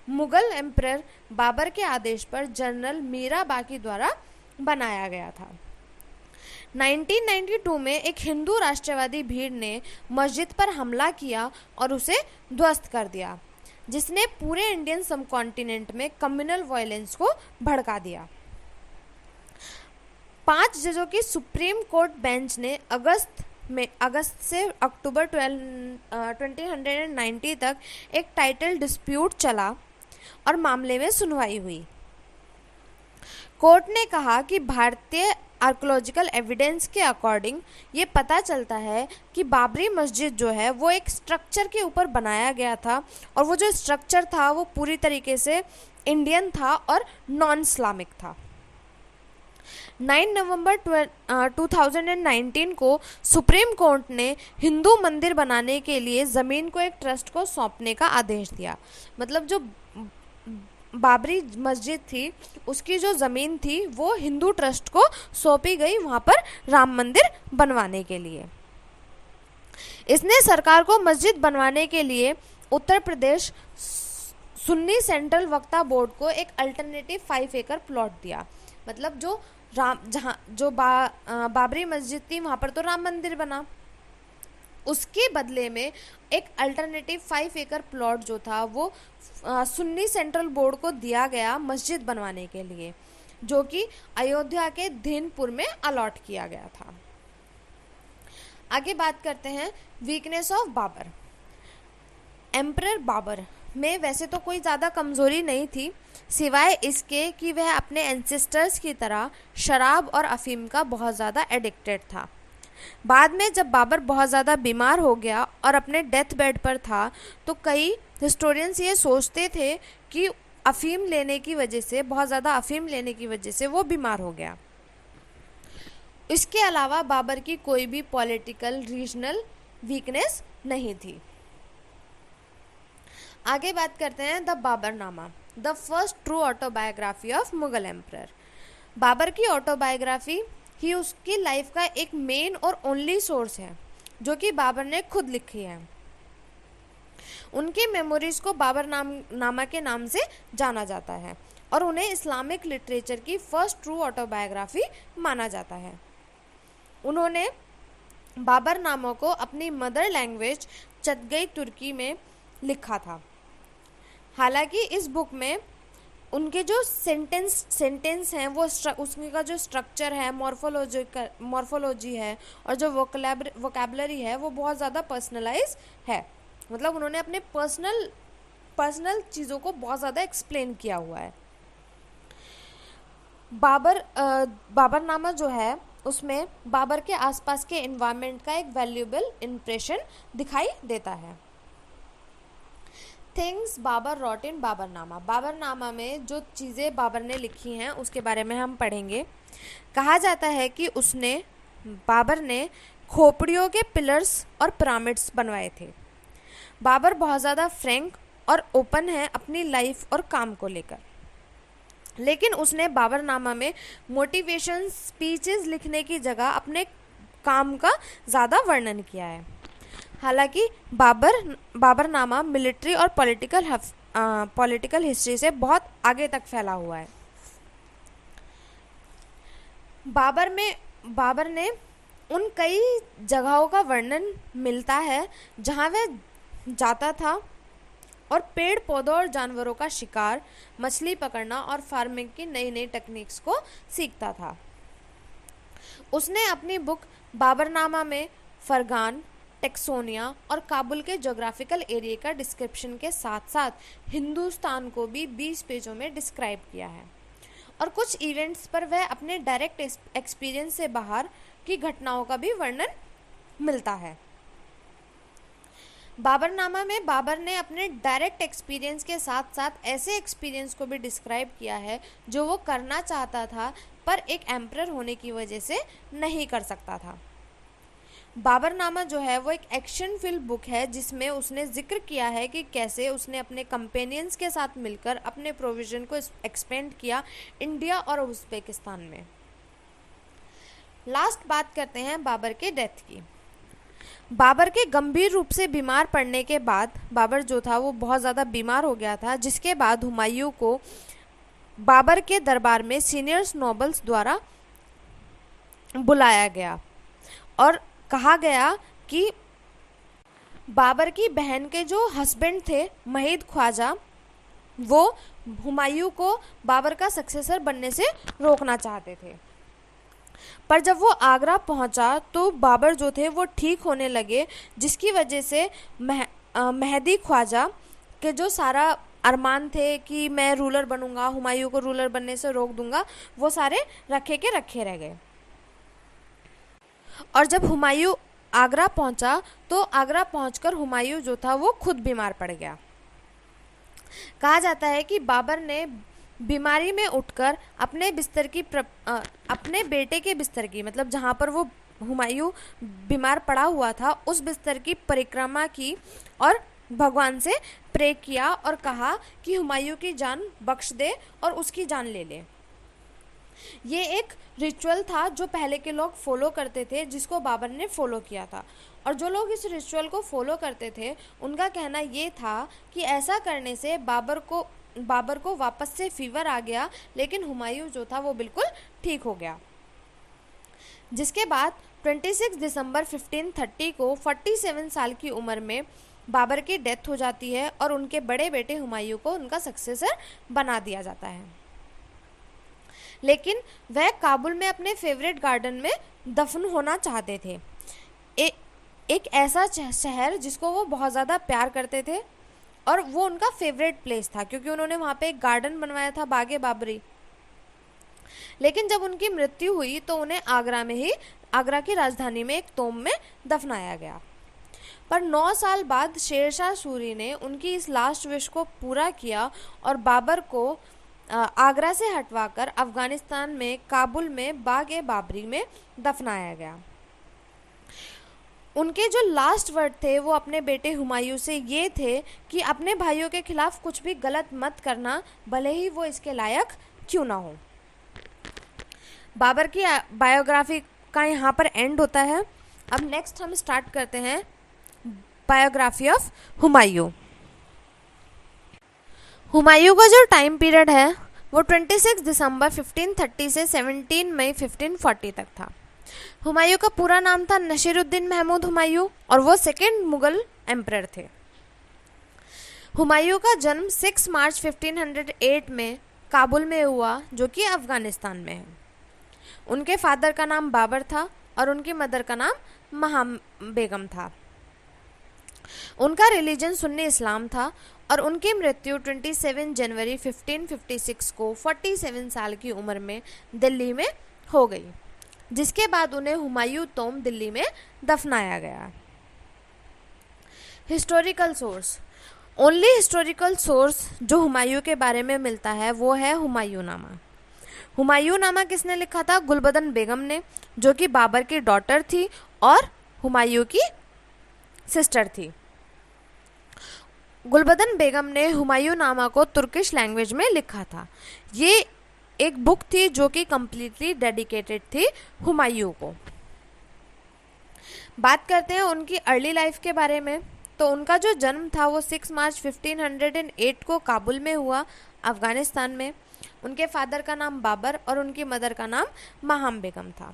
मुग़ल एम्परर बाबर के आदेश पर जनरल मीरा बाकी द्वारा बनाया गया था। 1992 में एक हिंदू राष्ट्रवादी भीड़ ने मस्जिद पर हमला किया और उसे ध्वस्त कर दिया, जिसने पूरे इंडियन सबकॉन्टिनेंट में कम्युनल वायलेंस को भड़का दिया। 5 जजों की सुप्रीम कोर्ट बेंच ने अगस्त से अक्टूबर 2090 तक एक टाइटल डिस्प्यूट चला और मामले में सुनवाई हुई। कोर्ट ने कहा कि भारतीय आर्कोलॉजिकल एविडेंस के अकॉर्डिंग ये पता चलता है कि बाबरी मस्जिद जो है वो एक स्ट्रक्चर के ऊपर बनाया गया था, और वो जो स्ट्रक्चर था वो पूरी तरीके से इंडियन था और नॉन इस्लामिक था। 9 नवंबर 2019 को सुप्रीम कोर्ट ने हिंदू मंदिर बनाने के लिए ज़मीन को एक ट्रस्ट को सौंपने का आदेश दिया। मतलब जो बाबरी मस्जिद थी उसकी जो ज़मीन थी वो हिंदू ट्रस्ट को सौंपी गई वहाँ पर राम मंदिर बनवाने के लिए। इसने सरकार को मस्जिद बनवाने के लिए उत्तर प्रदेश सुन्नी सेंट्रल वक्फ बोर्ड को एक अल्टरनेटिव 5 एकड़ प्लॉट दिया। मतलब बाबरी मस्जिद थी वहाँ पर तो राम मंदिर बना, उसके बदले में एक अल्टरनेटिव 5 एकड़ प्लॉट जो था वो सुन्नी सेंट्रल बोर्ड को दिया गया मस्जिद बनवाने के लिए, जो कि अयोध्या के धीनपुर में अलॉट किया गया था। आगे बात करते हैं weakness of Babur. Emperor Babur में वैसे तो कोई ज़्यादा कमज़ोरी नहीं थी, सिवाय इसके कि वह अपने एंसेस्टर्स की तरह शराब और अफीम का बहुत ज़्यादा एडिक्टेड था। बाद में जब बाबर बहुत ज़्यादा बीमार हो गया और अपने डेथ बेड पर था, तो कई हिस्टोरियंस ये सोचते थे कि अफीम लेने की वजह से, बहुत ज़्यादा अफीम लेने की वजह से वो बीमार हो गया। इसके अलावा बाबर की कोई भी पॉलिटिकल रीजनल वीकनेस नहीं थी। आगे बात करते हैं the Baburnama, the first true autobiography of Mughal emperor. Babur की ऑटोबायोग्राफी ही उसकी लाइफ का एक मेन और ओनली सोर्स है, जो कि बाबर ने खुद लिखी है। उनकी मेमोरीज को बाबरनामा के नाम से जाना जाता है और उन्हें इस्लामिक लिटरेचर की फर्स्ट ट्रू ऑटोबायोग्राफी माना जाता है। उन्होंने बाबरनामा को अपनी मदर लैंग्वेज चगताई तुर्की में लिखा था। हालांकि इस बुक में उनके जो सेंटेंस हैं वो उसका जो स्ट्रक्चर है, मॉर्फोलॉजी है और जो वोकैबुलरी है वो बहुत ज़्यादा पर्सनलाइज है। मतलब उन्होंने अपने पर्सनल चीज़ों को बहुत ज़्यादा एक्सप्लेन किया हुआ है। बाबरनामा जो है उसमें बाबर के आसपास के एनवायरनमेंट का एक वैल्यूएबल इम्प्रेशन दिखाई देता है। थिंग्स बाबर रॉट इन बाबरनामा। बाबरनामा में जो चीज़ें बाबर ने लिखी हैं उसके बारे में हम पढ़ेंगे। कहा जाता है कि बाबर ने खोपड़ियों के पिलर्स और पिरामिड्स बनवाए थे। बाबर बहुत ज़्यादा फ्रैंक और ओपन है अपनी लाइफ और काम को लेकर, लेकिन उसने बाबरनामा में मोटिवेशन स्पीचेस लिखने की जगह अपने काम का ज़्यादा वर्णन किया है। हालांकि बाबरनामा मिलिट्री और पॉलिटिकल हिस्ट्री से बहुत आगे तक फैला हुआ है। बाबर ने उन कई जगहों का वर्णन मिलता है जहां वह जाता था और पेड़ पौधों और जानवरों का शिकार, मछली पकड़ना और फार्मिंग की नई नई टेक्निक्स को सीखता था। उसने अपनी बुक बाबरनामा में फरगान, टेक्सोनिया और काबुल के ज्योग्राफिकल एरिया का डिस्क्रिप्शन के साथ साथ हिंदुस्तान को भी 20 पेजों में डिस्क्राइब किया है और कुछ इवेंट्स पर वह अपने डायरेक्ट एक्सपीरियंस से बाहर की घटनाओं का भी वर्णन मिलता है। बाबरनामा में बाबर ने अपने डायरेक्ट एक्सपीरियंस के साथ साथ ऐसे एक्सपीरियंस को भी डिस्क्राइब किया है जो वो करना चाहता था पर एक एम्परर होने की वजह से नहीं कर सकता था। बाबरनामा जो है वो एक एक्शन फिल्म बुक है जिसमें उसने जिक्र किया है कि कैसे उसने अपने कंपेनियंस के साथ मिलकर अपने प्रोविजन को एक्सपेंड किया इंडिया और उज़्बेकिस्तान में। लास्ट बात करते हैं बाबर के डेथ की। बाबर के गंभीर रूप से बीमार पड़ने के बाद बाबर जो था वो बहुत ज़्यादा बीमार हो गया था, जिसके बाद हुमायूं को बाबर के दरबार में सीनियर्स नोबल्स द्वारा बुलाया गया और कहा गया कि बाबर की बहन के जो हस्बैंड थे महिद ख्वाजा, वो हुमायूं को बाबर का सक्सेसर बनने से रोकना चाहते थे। पर जब वो आगरा पहुंचा तो बाबर जो थे वो ठीक होने लगे, जिसकी वजह से मेहदी ख्वाजा के जो सारा अरमान थे कि मैं रूलर बनूंगा, हुमायूं को रूलर बनने से रोक दूंगा, वो सारे रखे के रखे रह गए। और जब हुमायूं आगरा पहुंचा तो आगरा पहुंचकर हुमायूं जो था वो खुद बीमार पड़ गया। कहा जाता है कि बाबर ने बीमारी में उठकर अपने बेटे के बिस्तर की, मतलब जहाँ पर वो हुमायूं बीमार पड़ा हुआ था, उस बिस्तर की परिक्रमा की और भगवान से प्रे किया और कहा कि हुमायूं की जान बख्श दे और उसकी जान ले ले। ये एक रिचुअल था जो पहले के लोग फॉलो करते थे, जिसको बाबर ने फॉलो किया था। और जो लोग इस रिचुअल को फॉलो करते थे उनका कहना ये था कि ऐसा करने से बाबर को वापस से फीवर आ गया, लेकिन हुमायूं जो था वो बिल्कुल ठीक हो गया। जिसके बाद 26 दिसंबर 1530 को 47 साल की उम्र में बाबर की डेथ हो जाती है और उनके बड़े बेटे हुमायूं को उनका सक्सेसर बना दिया जाता है। लेकिन वह काबुल में अपने फेवरेट गार्डन में दफन होना चाहते थे, एक ऐसा शहर जिसको वो बहुत ज़्यादा प्यार करते थे और वो उनका फेवरेट प्लेस था, क्योंकि उन्होंने वहाँ पे एक गार्डन बनवाया था, बागे बाबरी। लेकिन जब उनकी मृत्यु हुई तो उन्हें आगरा की राजधानी में एक तोम में दफनाया गया। पर 9 साल बाद शेरशाह सूरी ने उनकी इस लास्ट विश को पूरा किया और बाबर को आगरा से हटवाकर अफगानिस्तान में काबुल में बागे बाबरी में दफनाया गया। उनके जो लास्ट वर्ड थे वो अपने बेटे हुमायूं से ये थे कि अपने भाइयों के खिलाफ कुछ भी गलत मत करना, भले ही वो इसके लायक क्यों ना हो। बाबर की बायोग्राफी का यहाँ पर एंड होता है। अब नेक्स्ट हम स्टार्ट करते हैं बायोग्राफी ऑफ हुमायूं। हुमायूं का जो टाइम पीरियड है वो 26 दिसंबर 1530 से 17 मई 1540 तक था। हुमायूं का पूरा नाम था नसीरुद्दीन महमूद हुमायूं और वो सेकेंड मुगल एम्परर थे। हुमायूं का जन्म 6 मार्च 1508 में काबुल में हुआ, जो कि अफगानिस्तान में है। उनके फादर का नाम बाबर था और उनकी मदर का नाम महाम बेगम था। उनका रिलीजन सुन्नी इस्लाम था और उनकी मृत्यु 27 जनवरी 1556 को 47 साल की उम्र में दिल्ली में हो गई, जिसके बाद उन्हें हुमायूं तोम दिल्ली में दफनाया गया। Historical source. Only historical source जो हुमायूं के बारे में मिलता है वो है हुमायूंनामा। हुमायूंनामा किसने लिखा था? गुलबदन बेगम ने, जो कि बाबर की डॉटर थी और हुमायूं की सिस्टर थी। गुलबदन बेगम ने हुमायूंनामा को तुर्किश लैंग्वेज में लिखा था। ये एक बुक थी जो कि कम्प्लीटली डेडिकेटेड थी हुमायूं को। बात करते हैं उनकी अर्ली लाइफ के बारे में। तो उनका जो जन्म था वो 6 मार्च 1508 को काबुल में हुआ, अफगानिस्तान में। उनके फादर का नाम बाबर और उनकी मदर का नाम महाम बेगम था।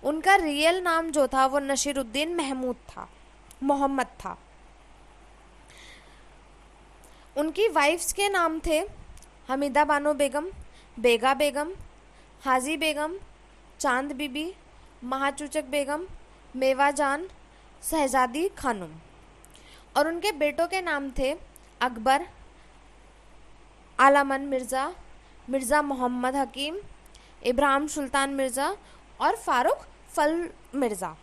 उनका रियल नाम जो था वो नसीरुद्दीन मोहम्मद था। उनकी वाइफ्स के नाम थे हमीदा बानो बेगम, बेगा बेगम, हाजी बेगम, चांद बीबी, महाचूचक बेगम, मेवा जान, शहजादी खानुम। और उनके बेटों के नाम थे अकबर, आलामन मिर्ज़ा, मिर्ज़ा मोहम्मद हकीम, इब्राहिम सुल्तान मिर्ज़ा और फारूक फल मिर्ज़ा।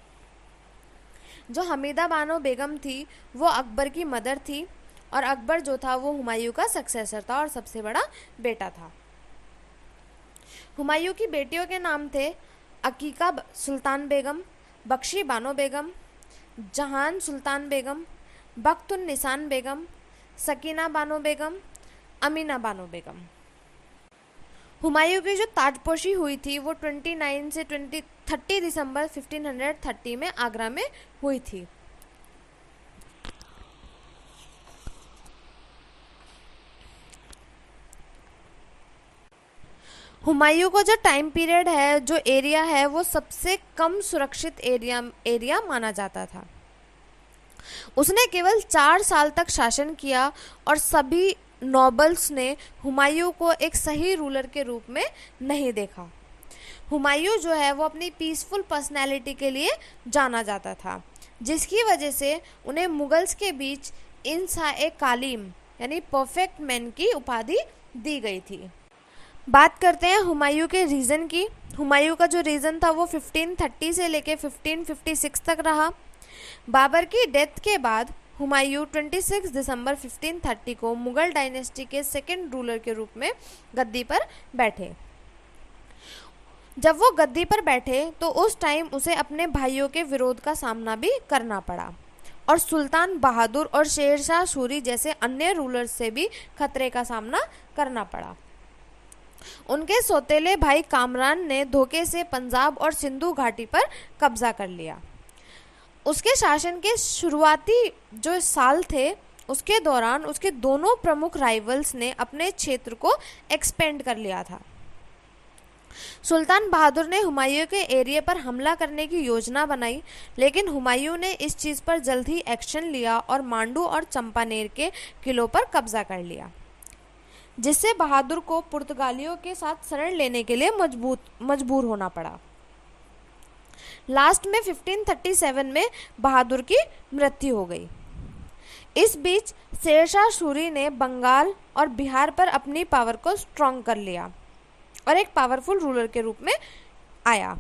जो हमीदा बानो बेगम थी वो अकबर की मदर थी और अकबर जो था वो हुमायूं का सक्सेसर था और सबसे बड़ा बेटा था। हुमायूं की बेटियों के नाम थे अकीका सुल्तान बेगम, बख्शी बानो बेगम, जहान सुल्तान बेगम, बख्तुन निसान बेगम, सकीना बानो बेगम, अमीना बानो बेगम। हुमायूं की जो ताजपोशी हुई थी वो 29 से 30 दिसंबर 1530 में आगरा में हुई थी। हुमायूं का जो टाइम पीरियड है, जो एरिया है, वो सबसे कम सुरक्षित एरिया माना जाता था। उसने केवल 4 साल तक शासन किया और सभी नोबल्स ने हुमायूं को एक सही रूलर के रूप में नहीं देखा। हुमायूं जो है वो अपनी पीसफुल पर्सनैलिटी के लिए जाना जाता था, जिसकी वजह से उन्हें मुगल्स के बीच इंसा-ए-कालीम यानी परफेक्ट मैन की उपाधि दी गई थी। बात करते हैं हुमायूं के रीजन की। हुमायूं का जो रीजन था वो 1530 से लेके 1556 तक रहा। बाबर की डेथ के बाद हुमायूं 26 दिसंबर 1530 को मुगल डायनेस्टी के सेकंड रूलर के रूप में गद्दी पर बैठे। जब वो गद्दी पर बैठे तो उस टाइम उसे अपने भाइयों के विरोध का सामना भी करना पड़ा और सुल्तान बहादुर और शेरशाह सूरी जैसे अन्य रूलर्स से भी खतरे का सामना करना पड़ा। उनके सौतेले भाई कामरान ने धोखे से पंजाब और सिंधु घाटी पर कब्जा कर लिया। उसके शासन के शुरुआती जो साल थे उसके दौरान उसके दोनों प्रमुख राइवल्स ने अपने क्षेत्र को एक्सपेंड कर लिया था। सुल्तान बहादुर ने हुमायूं के एरिया पर हमला करने की योजना बनाई, लेकिन हुमायूं ने इस चीज़ पर जल्द ही एक्शन लिया और मांडू और चंपानेर के किलों पर कब्जा कर लिया, जिससे बहादुर को पुर्तगालियों के साथ शरण लेने के लिए मजबूर होना पड़ा। लास्ट में 1537 में बहादुर की मृत्यु हो गई। इस बीच शेरशाह सूरी ने बंगाल और बिहार पर अपनी पावर को स्ट्रॉन्ग कर लिया और एक पावरफुल रूलर के रूप में आया।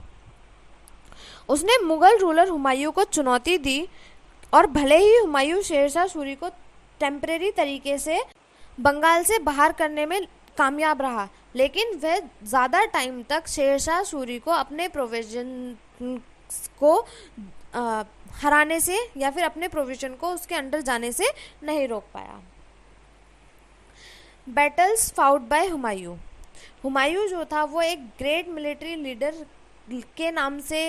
उसने मुगल रूलर हुमायूं को चुनौती दी और भले ही हुमायूं शेरशाह सूरी को टेम्परेरी तरीके से बंगाल से बाहर करने में कामयाब रहा, लेकिन वह ज़्यादा टाइम तक शेरशाह सूरी को अपने प्रोविजन को हराने से या फिर अपने प्रोविजन को उसके अंडर जाने से नहीं रोक पाया। Battles fought by Humayun. Humayun जो था वो एक ग्रेट मिलिट्री लीडर के नाम से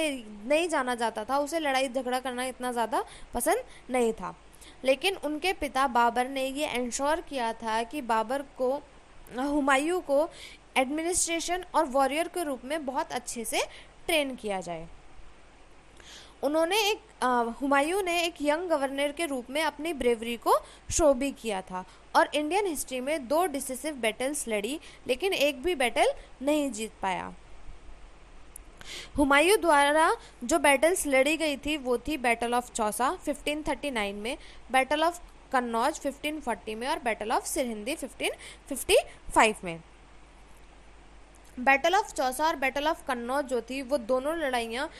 नहीं जाना जाता था, उसे लड़ाई झगड़ा करना इतना ज़्यादा पसंद नहीं था, लेकिन उनके पिता बाबर ने ये इंश्योर किया था कि हुमायूं को एडमिनिस्ट्रेशन और वॉरियर के रूप में बहुत अच्छे से ट्रेन किया जाए। हुमायूं ने एक यंग गवर्नर के रूप में अपनी ब्रेवरी को शो भी किया था और इंडियन हिस्ट्री में 2 डिसिसिव बैटल्स लड़ी, लेकिन एक भी बैटल नहीं जीत पाया। हुमायूं द्वारा जो बैटल्स लड़ी गई थी वो थी बैटल ऑफ चौसा 1539 में, बैटल ऑफ कन्नौज 1540 में और बैटल ऑफ सिरहिंदी 1555 में। बैटल ऑफ चौसा और बैटल ऑफ कन्नौज जो थी वो दोनों लड़ाइयाँ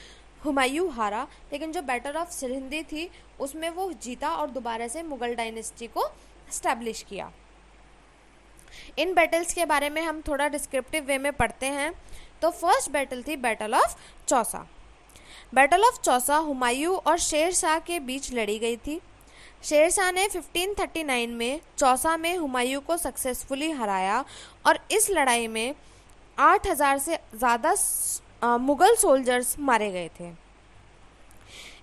हुमायूं हारा, लेकिन जो बैटल ऑफ सिरहिंदी थी उसमें वो जीता और दोबारा से मुगल डायनेस्टी को एस्टैब्लिश किया। इन बैटल्स के बारे में हम थोड़ा डिस्क्रिप्टिव वे में पढ़ते हैं। तो फर्स्ट बैटल थी battle of Chausa. Battle of Chausa Humayun और शेर शाह के बीच लड़ी गई थी। शेर शाह ने 1539 में चौसा में हुमायूं को सक्सेसफुली हराया और इस लड़ाई में 8000 से ज़्यादा मुगल सोल्जर्स मारे गए थे।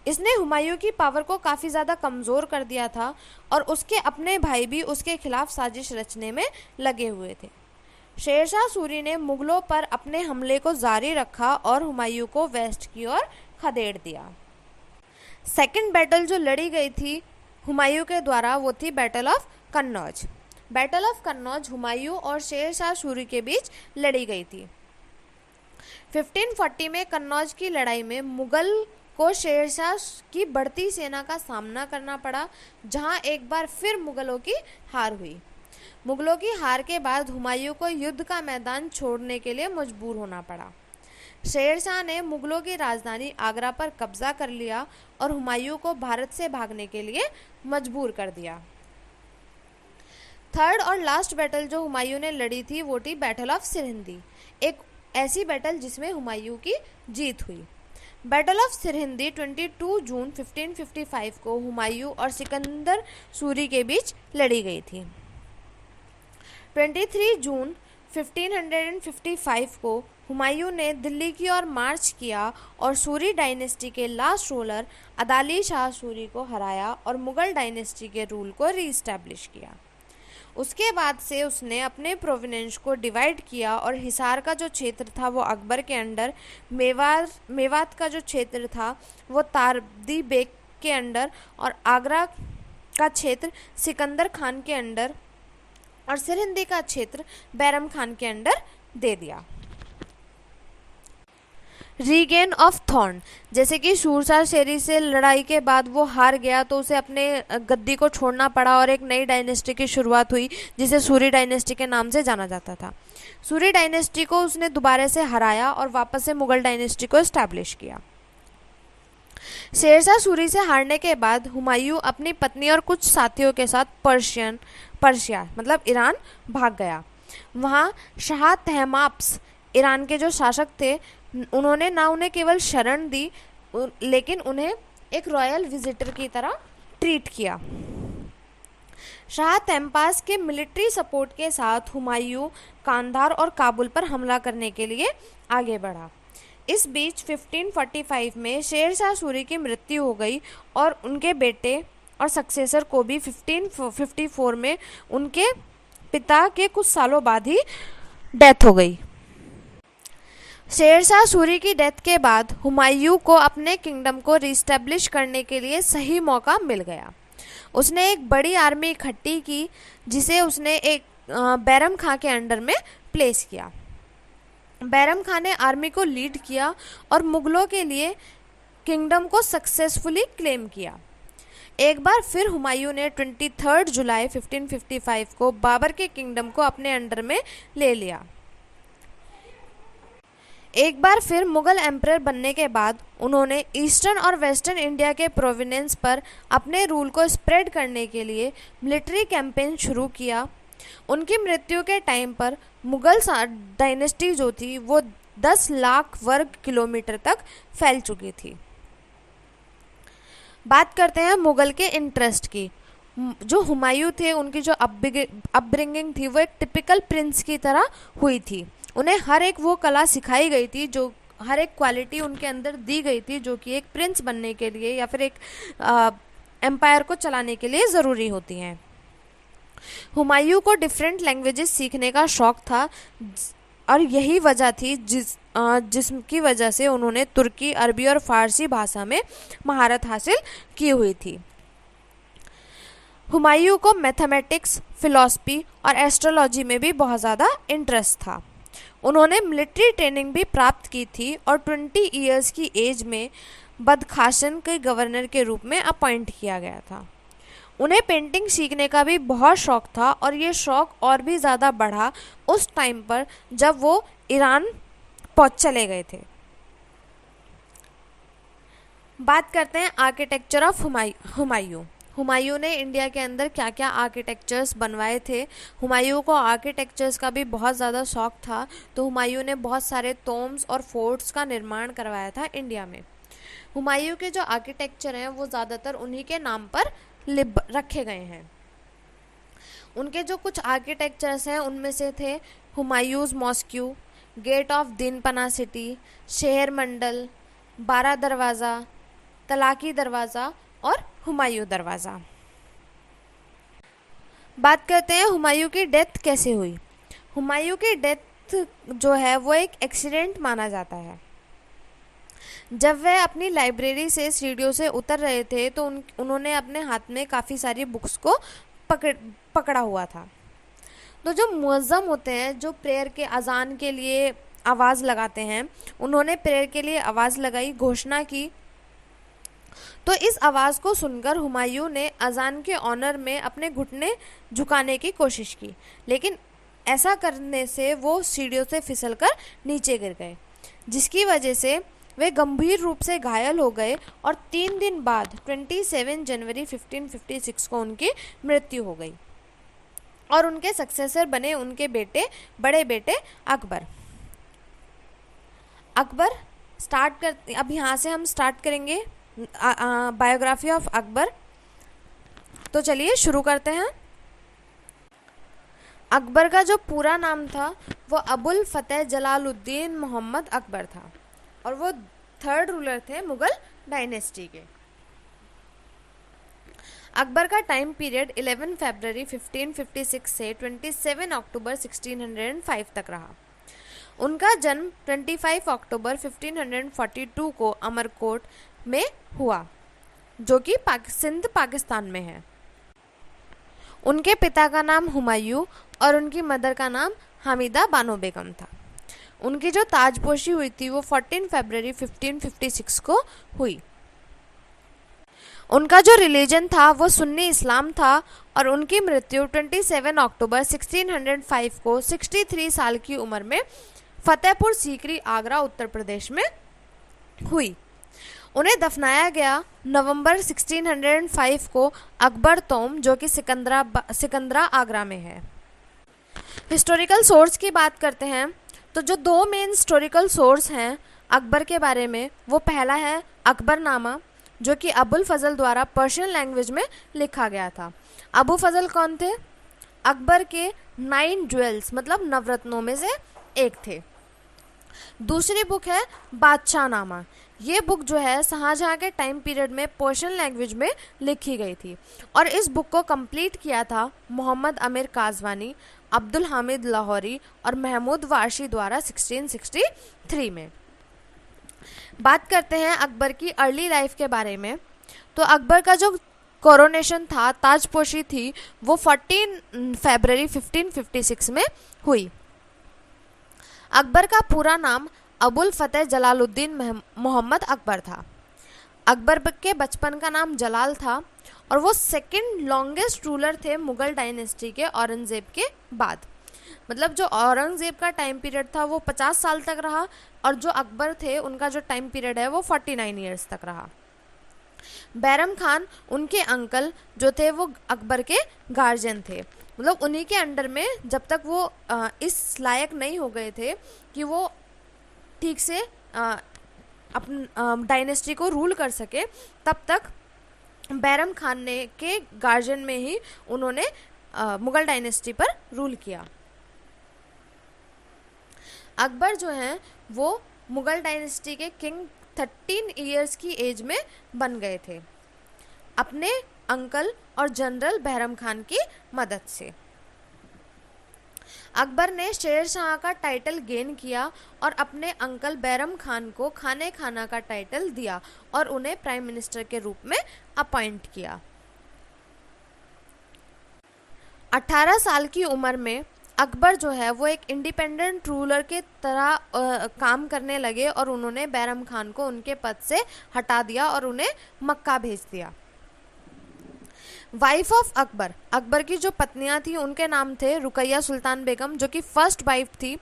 इसने हुमायूं की पावर को काफ़ी ज़्यादा कमज़ोर कर दिया था और उसके अपने भाई भी उसके खिलाफ साजिश रचने में लगे हुए थे। शेरशाह सूरी ने मुगलों पर अपने हमले को जारी रखा और हुमायूं को वेस्ट की ओर खदेड़ दिया। सेकंड बैटल जो लड़ी गई थी हुमायूं के द्वारा वो थी battle of Kannauj. Battle of Kannauj Humayun और शेरशाह सूरी के बीच लड़ी गई थी। 1540 में कन्नौज की लड़ाई में मुगल को शेरशाह की बढ़ती सेना का सामना करना पड़ा, जहां एक बार फिर मुगलों की हार हुई। मुगलों की हार के बाद हुमायूं को युद्ध का मैदान छोड़ने के लिए मजबूर होना पड़ा। शेरशाह ने मुगलों की राजधानी आगरा पर कब्जा कर लिया और हुमायूं को भारत से भागने के लिए मजबूर कर दिया। थर्ड और लास्ट बैटल जो हुमायूं ने लड़ी थी वो थी बैटल ऑफ सिरहिंदी, एक ऐसी बैटल जिसमें हुमायूं की जीत हुई। बैटल ऑफ सिरहिंदी 22 जून 1555 को हुमायूं और सिकंदर सूरी के बीच लड़ी गई थी। 23 जून 1555 को हुमायूं ने दिल्ली की ओर मार्च किया और सूरी डायनेस्टी के लास्ट रूलर अदाली शाह सूरी को हराया और मुगल डायनेस्टी के रूल को रीइस्टैब्लिश किया। उसके बाद से उसने अपने प्रोविनेंस को डिवाइड किया और हिसार का जो क्षेत्र था वो अकबर के अंडर, मेवात का जो क्षेत्र था वो तारदी बेग के अंडर और आगरा का क्षेत्र सिकंदर खान के अंडर और सिरहिंदी का क्षेत्र बैरम खान के अंडर दे दिया। रीगेन ऑफ थॉर्न, जैसे कि शूरशाह शेरी से लड़ाई के बाद वो हार गया तो उसे अपने गद्दी को छोड़ना पड़ा और एक नई डायनेस्टी की शुरुआत हुई जिसे सूरी डायनेस्टी के नाम से जाना जाता था। सूरी डायनेस्टी को उसने दोबारा से हराया और वापस से मुगल डायनेस्टी को एस्टैब्लिश किया। शेरशाह सूरी से हारने के बाद हुमायूं अपनी पत्नी और कुछ साथियों के साथ पर्शिया मतलब ईरान भाग गया। वहाँ शाह तहमास्प ईरान के जो शासक थे उन्होंने ना उन्हें केवल शरण दी लेकिन उन्हें एक रॉयल विजिटर की तरह ट्रीट किया। शाह तहमास्प के मिलिट्री सपोर्ट के साथ हुमायूं कांधार और काबुल पर हमला करने के लिए आगे बढ़ा। इस बीच 1545 में शेरशाह सूरी की मृत्यु हो गई और उनके बेटे और सक्सेसर को भी 1554 में उनके पिता के कुछ सालों बाद ही डेथ हो गई। शेरशाह सूरी की डेथ के बाद हुमायूं को अपने किंगडम को रिस्टेब्लिश करने के लिए सही मौका मिल गया। उसने एक बड़ी आर्मी इकट्ठी की जिसे उसने एक बैरम खां के अंडर में प्लेस किया। बैरम खां ने आर्मी को लीड किया और मुगलों के लिए किंगडम को सक्सेसफुली क्लेम किया। एक बार फिर हुमायूं ने 23 जुलाई 1555 को बाबर के किंगडम को अपने अंडर में ले लिया। एक बार फिर मुगल एम्परर बनने के बाद उन्होंने ईस्टर्न और वेस्टर्न इंडिया के प्रोविनेंस पर अपने रूल को स्प्रेड करने के लिए मिलिट्री कैंपेन शुरू किया। उनकी मृत्यु के टाइम पर मुगल डायनेस्टी जो थी वो 10 लाख वर्ग किलोमीटर तक फैल चुकी थी। बात करते हैं मुगल के इंटरेस्ट की। जो हुमायूं थे उनकी जो अपब्रिंगिंग थी वो एक टिपिकल प्रिंस की तरह हुई थी। उन्हें हर एक वो कला सिखाई गई थी, जो हर एक क्वालिटी उनके अंदर दी गई थी जो कि एक प्रिंस बनने के लिए या फिर एक एम्पायर को चलाने के लिए ज़रूरी होती हैं। हुमायूं को डिफरेंट लैंग्वेजेस सीखने का शौक़ था और यही वजह थी जिसकी वजह से उन्होंने तुर्की, अरबी और फारसी भाषा में महारत हासिल की हुई थी। हुमायूं को मैथमेटिक्स, फिलॉसफी और एस्ट्रोलॉजी में भी बहुत ज़्यादा इंटरेस्ट था। उन्होंने मिलिट्री ट्रेनिंग भी प्राप्त की थी और 20 इयर्स की एज में बदखाशन के गवर्नर के रूप में अपॉइंट किया गया था। उन्हें पेंटिंग सीखने का भी बहुत शौक़ था और ये शौक़ और भी ज़्यादा बढ़ा उस टाइम पर जब वो ईरान चले गए थे। बात करते हैं आर्किटेक्चर ऑफ हुमायूं। हुमायूं ने इंडिया के अंदर क्या क्या आर्किटेक्चर्स बनवाए थे। हुमायूं को आर्किटेक्चर्स का भी बहुत ज़्यादा शौक़ था, तो हुमायूं ने बहुत सारे टॉम्ब्स और फोर्ट्स का निर्माण करवाया था इंडिया में। हुमायूं के जो आर्किटेक्चर हैं वो ज़्यादातर उन्हीं के नाम पर रखे गए हैं। उनके जो कुछ आर्किटेक्चर्स हैं उनमें से थे Humayun's mosque, gate of Dinpanah city, Sher Mandal, 12 दरवाज़ा, तलाकी दरवाज़ा और हुमायूं दरवाज़ा। बात करते हैं हुमायूं की डेथ कैसे हुई। हुमायूं की डेथ जो है वो एक एक्सीडेंट माना जाता है। जब वह अपनी लाइब्रेरी से सीढ़ियों से उतर रहे थे तो उन्होंने अपने हाथ में काफ़ी सारी बुक्स को पकड़ा हुआ था। तो जो मुअज्जम होते हैं, जो प्रेयर के अजान के लिए आवाज़ लगाते हैं, उन्होंने प्रेयर के लिए आवाज़ लगाई, घोषणा की। तो इस आवाज़ को सुनकर हुमायूं ने अजान के ऑनर में अपने घुटने झुकाने की कोशिश की, लेकिन ऐसा करने से वो सीढ़ियों से फिसलकर नीचे गिर गए, जिसकी वजह से वे गंभीर रूप से घायल हो गए और 3 दिन बाद 27 जनवरी 1556 को उनकी मृत्यु हो गई और उनके सक्सेसर बने उनके बड़े बेटे अकबर। अब यहाँ से हम स्टार्ट करेंगे बायोग्राफी ऑफ अकबर। तो चलिए शुरू करते हैं। अकबर का जो पूरा नाम था वो अबुल फतेह जलालुद्दीन मोहम्मद अकबर था और वो 3rd रूलर थे मुगल डायनेस्टी के। अकबर का टाइम पीरियड 11 फरवरी 1556 से 27 अक्टूबर 1605 तक रहा। उनका जन्म 25 अक्टूबर 1542 को अमरकोट में हुआ, जो कि सिंध पाकिस्तान में है। उनके पिता का नाम हुमायूं और उनकी मदर का नाम हामिदा बानो बेगम था। उनकी जो ताजपोशी हुई थी वो 14 फरवरी 1556 को हुई। उनका जो रिलीजन था वो सुन्नी इस्लाम था और उनकी मृत्यु 27 अक्टूबर 1605 को 63 साल की उम्र में फतेहपुर सीकरी, आगरा, उत्तर प्रदेश में हुई। उन्हें दफनाया गया नवंबर 1605 को अकबर टॉम्ब, जो कि सिकंदरा आगरा में है। हिस्टोरिकल सोर्स की बात करते हैं तो जो 2 मेन हिस्टोरिकल सोर्स हैं अकबर के बारे में, वो पहला है अकबरनामा, जो कि अबुल फजल द्वारा पर्शियन लैंग्वेज में लिखा गया था। अबू फजल कौन थे? अकबर के 9 ज्वेल्स मतलब नवरत्नों में से एक थे। दूसरी बुक है बादशाहनामा। ये बुक जो है शाहजहाँ के टाइम पीरियड में पर्शियन लैंग्वेज में लिखी गई थी और इस बुक को कंप्लीट किया था मोहम्मद अमीर काजवानी, अब्दुल हामिद लाहौरी और महमूद वारशी द्वारा 1663 में। बात करते हैं अकबर की अर्ली लाइफ के बारे में। तो अकबर का जो कोरोनेशन था, ताजपोशी थी, वो 14 फरवरी 1556 में हुई। अकबर का पूरा नाम अबुल फतेह जलालुद्दीन मोहम्मद अकबर था। अकबर के बचपन का नाम जलाल था और वो सेकंड लॉन्गेस्ट रूलर थे मुगल डायनेस्टी के औरंगजेब के बाद। मतलब जो औरंगजेब का टाइम पीरियड था वो 50 साल तक रहा और जो अकबर थे उनका जो टाइम पीरियड है वो 49 ईयर्स तक रहा। बैरम खान उनके अंकल जो थे वो अकबर के गार्जियन थे। मतलब उन्हीं के अंडर में जब तक वो इस लायक नहीं हो गए थे कि वो ठीक से अपन डायनेस्टी को रूल कर सके, तब तक बैरम खान ने के गार्जियन में ही उन्होंने मुगल डायनेस्टी पर रूल किया। अकबर जो हैं वो मुगल डायनेस्टी के किंग 13 इयर्स की एज में बन गए थे अपने अंकल और जनरल बैरम खान की मदद से। अकबर ने शेर शाह का टाइटल गेन किया और अपने अंकल बैरम खान को खाने खाना का टाइटल दिया और उन्हें प्राइम मिनिस्टर के रूप में अपॉइंट किया। 18 साल की उम्र में अकबर जो है वो एक इंडिपेंडेंट रूलर के तरह काम करने लगे और उन्होंने बैरम खान को उनके पद से हटा दिया और उन्हें मक्का भेज दिया। वाइफ ऑफ अकबर, अकबर की जो पत्नियां थी उनके नाम थे रुकैया सुल्तान बेगम जो कि फर्स्ट वाइफ थी,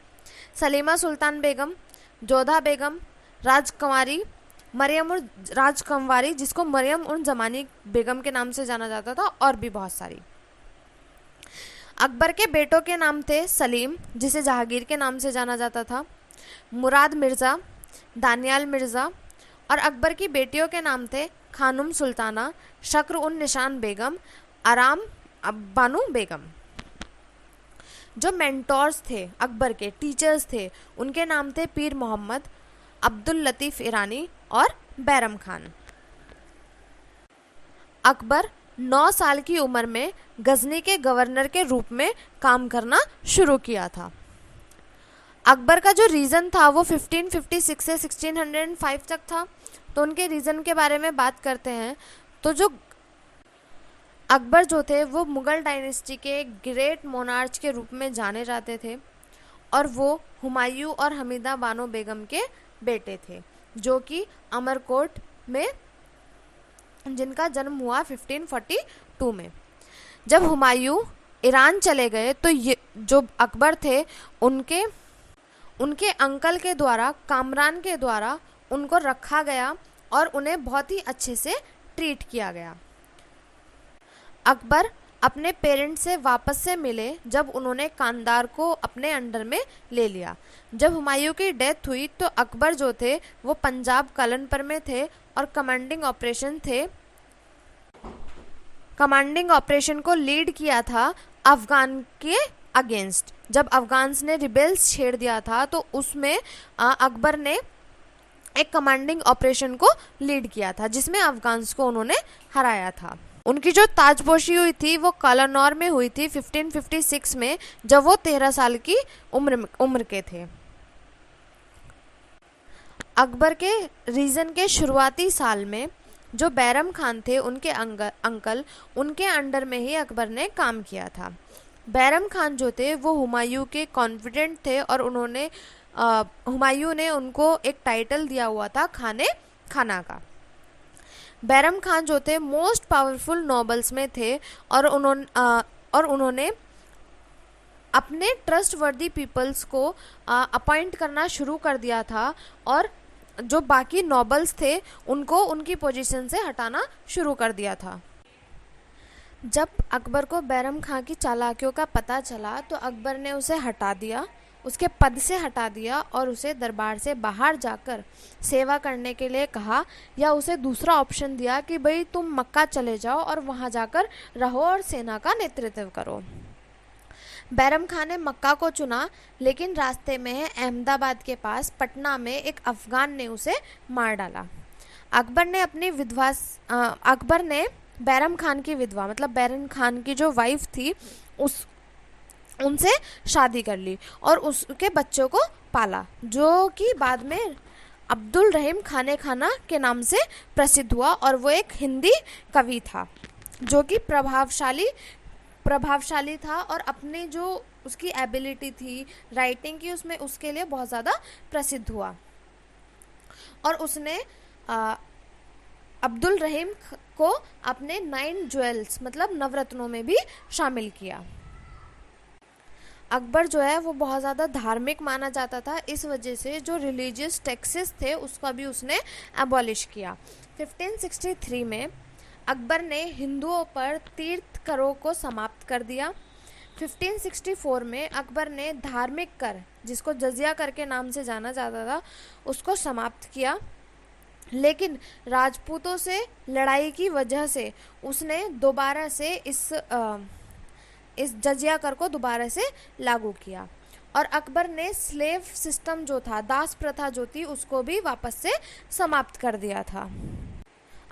सलीमा सुल्तान बेगम, जोधा बेगम, राजकुमारी, मरियम उर राजकुमारी जिसको मरियम उन जमानी बेगम के नाम से जाना जाता था, और भी बहुत सारी। अकबर के बेटों के नाम थे सलीम जिसे जहांगीर के नाम से जाना जाता था, मुराद मिर्ज़ा, दानियाल मिर्ज़ा, और अकबर की बेटियों के नाम थे खानुम सुल्ताना, शक्र उन निशान बेगम, आराम बानू बेगम। जो मेंटोर्स थे अकबर के, टीचर्स थे, उनके नाम थे पीर मोहम्मद, अब्दुल लतीफ़ ईरानी और बैरम खान। अकबर 9 साल की उम्र में गजनी के गवर्नर के रूप में काम करना शुरू किया था। अकबर का जो रीजन था वो 1556 से 1605 तक था। तो उनके रीजन के बारे में बात करते हैं तो जो अकबर जो थे वो मुगल डायनेस्टी के ग्रेट मोनार्च के रूप में जाने जाते थे और वो हुमायूं और हमीदा बानो बेगम के बेटे थे जो कि अमरकोट में जिनका जन्म हुआ 1542 में। जब हुमायूं ईरान चले गए तो ये जो अकबर थे उनके अंकल के द्वारा, कामरान के द्वारा उनको रखा गया और उन्हें बहुत ही अच्छे से ट्रीट किया गया। अकबर अपने पेरेंट्स से वापस से मिले जब उन्होंने कांदार को अपने अंडर में ले लिया। जब हुमायूं की डेथ हुई तो अकबर जो थे वो पंजाब कलनपुर में थे और कमांडिंग ऑपरेशन को लीड किया था अफगान के अगेंस्ट। जब अफगान्स ने रिबेल्स छेड़ दिया था तो उसमें अकबर ने एक कमांडिंग ऑपरेशन को लीड किया था जिसमें अफगान्स को उन्होंने हराया था। उनकी जो ताजपोशी हुई थी वो कालानौर में हुई थी 1556 में जब वो 13 साल की उम्र के थे। अकबर के रीजन के शुरुआती साल में जो बैरम खान थे उनके अंकल उनके अंडर में ही अकबर ने काम किया था। बैरम खान जो थे वो हुमायूं के कॉन्फिडेंट थे और हुमायूं ने उनको एक टाइटल दिया हुआ था खाना का। बैरम खान जो थे मोस्ट पावरफुल नोबल्स में थे और उन्होंने अपने ट्रस्टवर्दी पीपल्स को अपॉइंट करना शुरू कर दिया था और जो बाकी नोबल्स थे उनको उनकी पोजीशन से हटाना शुरू कर दिया था। जब अकबर को बैरम खान की चालाकियों का पता चला तो अकबर ने उसे हटा दिया, उसके पद से हटा दिया और उसे दरबार से बाहर जाकर सेवा करने के लिए कहा या उसे दूसरा ऑप्शन दिया कि भाई तुम मक्का चले जाओ और वहाँ जाकर रहो और सेना का नेतृत्व करो। बैरम खान ने मक्का को चुना, लेकिन रास्ते में अहमदाबाद के पास पटना में एक अफगान ने उसे मार डाला। अकबर ने बैरम खान की विधवा मतलब बैरम खान की जो वाइफ थी उनसे शादी कर ली और उसके बच्चों को पाला, जो कि बाद में अब्दुल रहीम खाने खाना के नाम से प्रसिद्ध हुआ। और वो एक हिंदी कवि था जो कि प्रभावशाली था और अपनी जो उसकी एबिलिटी थी राइटिंग की उसमें उसके लिए बहुत ज़्यादा प्रसिद्ध हुआ। और उसने अब्दुल रहीम को अपने 9 ज्वेल्स मतलब नवरत्नों में भी शामिल किया। अकबर जो है वो बहुत ज़्यादा धार्मिक माना जाता था, इस वजह से जो रिलीजियस टैक्सेस थे उसका भी उसने अबॉलिश किया। 1563 में अकबर ने हिंदुओं पर तीर्थ करों को समाप्त कर दिया। 1564 में अकबर ने धार्मिक कर, जिसको जजिया कर के नाम से जाना जाता था, उसको समाप्त किया। लेकिन राजपूतों से लड़ाई की वजह से उसने दोबारा से इस जजिया कर को दोबारा से लागू किया। और अकबर ने स्लेव सिस्टम जो था, दास प्रथा जो थी, उसको भी वापस से समाप्त कर दिया था।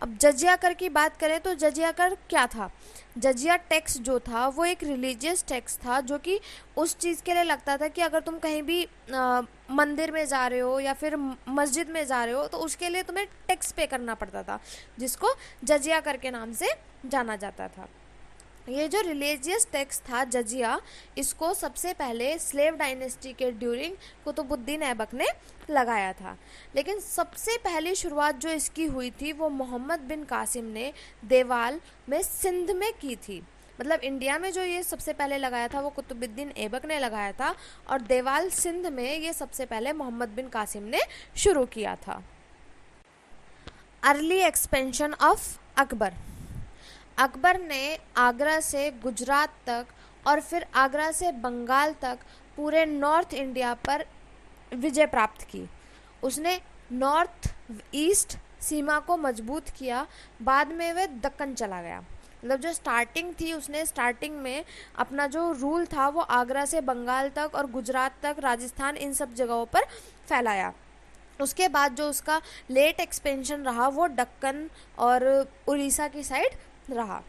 अब जजिया कर की बात करें तो जजिया कर क्या था? जजिया टैक्स जो था वो एक रिलीजियस टैक्स था, जो कि उस चीज़ के लिए लगता था कि अगर तुम कहीं भी मंदिर में जा रहे हो या फिर मस्जिद में जा रहे हो तो उसके लिए तुम्हें टैक्स पे करना पड़ता था, जिसको जजिया कर के नाम से जाना जाता था। ये जो रिलीजियस टैक्स था जजिया, इसको सबसे पहले स्लेव डायनेस्टी के ड्यूरिंग कुतुबुद्दीन ऐबक ने लगाया था। लेकिन सबसे पहली शुरुआत जो इसकी हुई थी वो मोहम्मद बिन कासिम ने देवाल में सिंध में की थी। मतलब इंडिया में जो ये सबसे पहले लगाया था वो कुतुबुद्दीन ऐबक ने लगाया था, और देवाल सिंध में ये सबसे पहले मोहम्मद बिन कासिम ने शुरू किया था। Early expansion of Akbar. Akbar ने आगरा से गुजरात तक और फिर आगरा से बंगाल तक पूरे नॉर्थ इंडिया पर विजय प्राप्त की। उसने नॉर्थ ईस्ट सीमा को मजबूत किया। बाद में वह दक्कन चला गया। मतलब जो स्टार्टिंग थी, उसने स्टार्टिंग में अपना जो रूल था वो आगरा से बंगाल तक और गुजरात तक, राजस्थान, इन सब जगहों पर फैलाया। उसके बाद जो उसका लेट एक्सपेंशन रहा वो दक्कन और उड़ीसा की साइड रहा।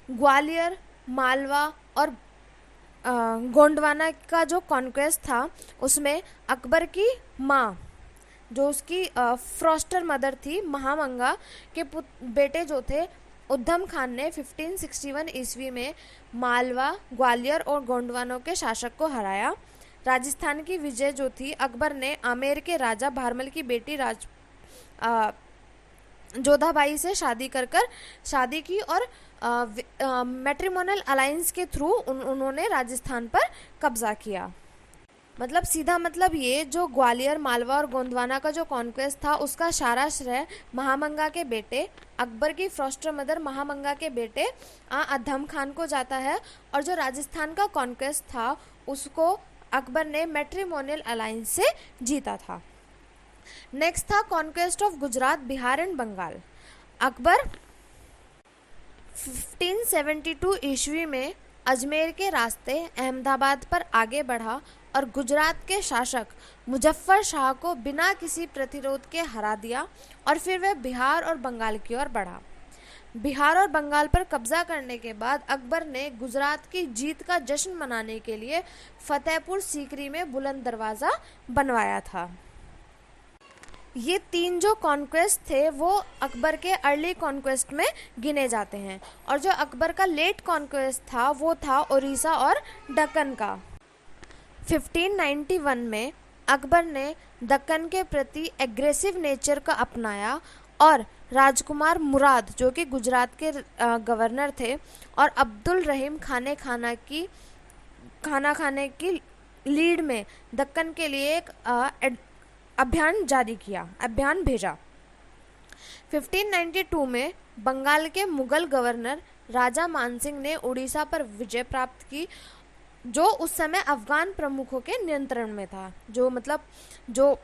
ग्वालियर, मालवा और गोंडवाना का जो कॉन्क्वेस्ट था उसमें अकबर की माँ, जो उसकी फ्रॉस्टर मदर थी, महामंगा के बेटे जो थे उद्धम खान ने 1561 ईस्वी में मालवा, ग्वालियर और गोंडवाना के शासक को हराया। राजस्थान की विजय जो थी, अकबर ने आमेर के राजा भारमल की बेटी जोधाबाई से शादी की और मैट्रिमोनियल अलायंस के थ्रू उन्होंने राजस्थान पर कब्जा किया। मतलब सीधा मतलब ये जो ग्वालियर, मालवा और गोंडवाना का जो कॉन्क्वेस्ट था उसका सारा श्रेय महामंगा के बेटे, अकबर की फ्रॉस्टर मदर महामंगा के बेटे उद्धम खान को जाता है। और जो राजस्थान का कॉन्क्वेस्ट था उसको अकबर ने मैट्रिमोनियल अलायंस से जीता था। नेक्स्ट था conquest of Gujarat, Bihar and Bengal. Akbar 1572 ईस्वी में अजमेर के रास्ते अहमदाबाद पर आगे बढ़ा और गुजरात के शासक मुजफ्फर शाह को बिना किसी प्रतिरोध के हरा दिया, और फिर वह बिहार और बंगाल की ओर बढ़ा। बिहार और बंगाल पर कब्जा करने के बाद अकबर ने गुजरात की जीत का जश्न मनाने के लिए फतेहपुर सीकरी में बुलंद दरवाज़ा बनवाया था। ये 3 जो कॉन्क्वेस्ट थे वो अकबर के अर्ली कॉन्क्वेस्ट में गिने जाते हैं, और जो अकबर का लेट कॉन्क्वेस्ट था वो था उड़ीसा और दक्कन का। 1591 में अकबर ने दक्कन के प्रति एग्रेसिव नेचर का अपनाया और राजकुमार मुराद, जो कि गुजरात के गवर्नर थे, और अब्दुल रहीम खाना खाने की लीड में दक्कन के लिए एक अभियान भेजा। 1592 में बंगाल के मुगल गवर्नर राजा मानसिंह ने उड़ीसा पर विजय प्राप्त की, जो उस समय अफगान प्रमुखों के नियंत्रण में था। जो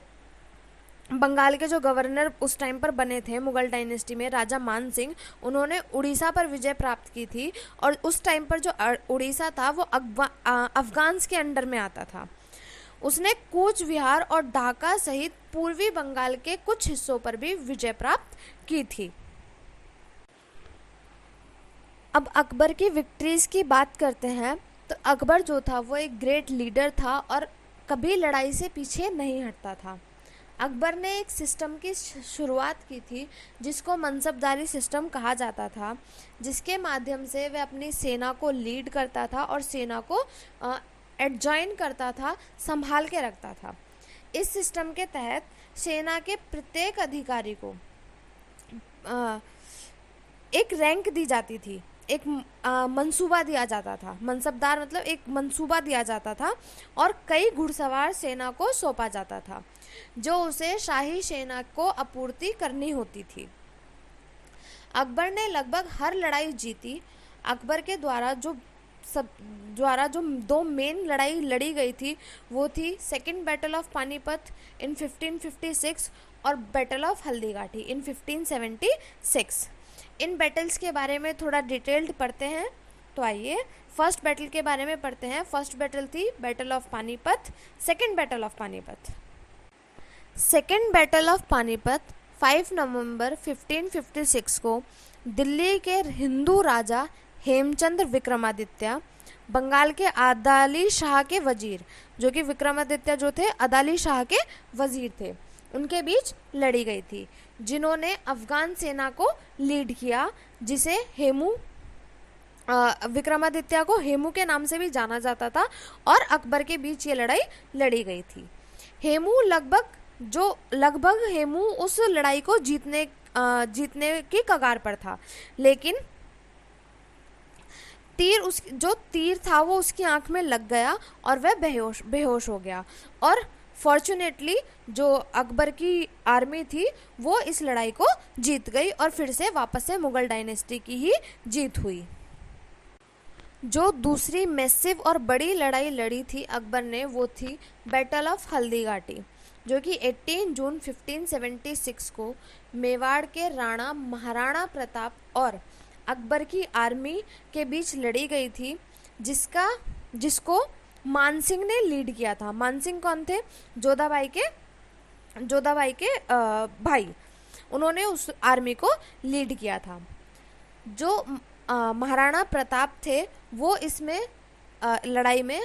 बंगाल के जो गवर्नर उस टाइम पर बने थे मुगल डायनेस्टी में, राजा मान सिंह, उन्होंने उड़ीसा पर विजय प्राप्त की थी। और उस टाइम पर जो उड़ीसा था वो अफगान्स के अंडर में आता था। उसने कूच विहार और ढाका सहित पूर्वी बंगाल के कुछ हिस्सों पर भी विजय प्राप्त की थी। अब अकबर की विक्ट्रीज की बात करते हैं। तो अकबर जो था वो एक ग्रेट लीडर था और कभी लड़ाई से पीछे नहीं हटता था। अकबर ने एक सिस्टम की शुरुआत की थी जिसको मनसबदारी सिस्टम कहा जाता था, जिसके माध्यम से वह अपनी सेना को लीड करता था और सेना को एडजॉइन करता था, संभाल के रखता था। इस सिस्टम के तहत सेना के प्रत्येक अधिकारी को एक रैंक दी जाती थी, एक मंसूबा दिया जाता था। मनसबदार मतलब एक मंसूबा दिया जाता था और कई घुड़सवार सेना को सौंपा जाता था जो उसे शाही सेना को आपूर्ति करनी होती थी। अकबर ने लगभग हर लड़ाई जीती। अकबर के द्वारा जो दो मेन लड़ाई लड़ी गई थी वो थी सेकेंड बैटल ऑफ पानीपत इन 1556 और battle of Haldighati in 1576। In battles के बारे में थोड़ा डिटेल्ड पढ़ते हैं। तो आइए फर्स्ट बैटल के बारे में पढ़ते हैं। फर्स्ट बैटल थी battle of Panipat. Second battle of Panipat. Second battle of Panipat 5 नवंबर 1556 को दिल्ली के हिंदू राजा हेमचंद्र विक्रमादित्य बंगाल के अदाली शाह के वजीर, जो कि विक्रमादित्य जो थे अदाली शाह के वजीर थे, उनके बीच लड़ी गई थी, जिन्होंने अफगान सेना को लीड किया, जिसे विक्रमादित्य को हेमू के नाम से भी जाना जाता था। और अकबर के बीच ये लड़ाई लड़ी गई थी। लगभग हेमू उस लड़ाई को जीतने की कगार पर था, लेकिन तीर था वो उसकी आंख में लग गया और वह बेहोश हो गया। और फॉर्चुनेटली जो अकबर की आर्मी थी वो इस लड़ाई को जीत गई और फिर से वापस से मुगल डायनेस्टी की ही जीत हुई। जो दूसरी मैसिव और बड़ी लड़ाई लड़ी थी अकबर ने वो थी बैटल ऑफ हल्दीघाटी, जो कि 18 जून 1576 को मेवाड़ के राणा महाराणा प्रताप और अकबर की आर्मी के बीच लड़ी गई थी, जिसको मानसिंह ने लीड किया था। मानसिंह कौन थे? जोधाबाई के भाई। उन्होंने उस आर्मी को लीड किया था। जो महाराणा प्रताप थे वो इसमें लड़ाई में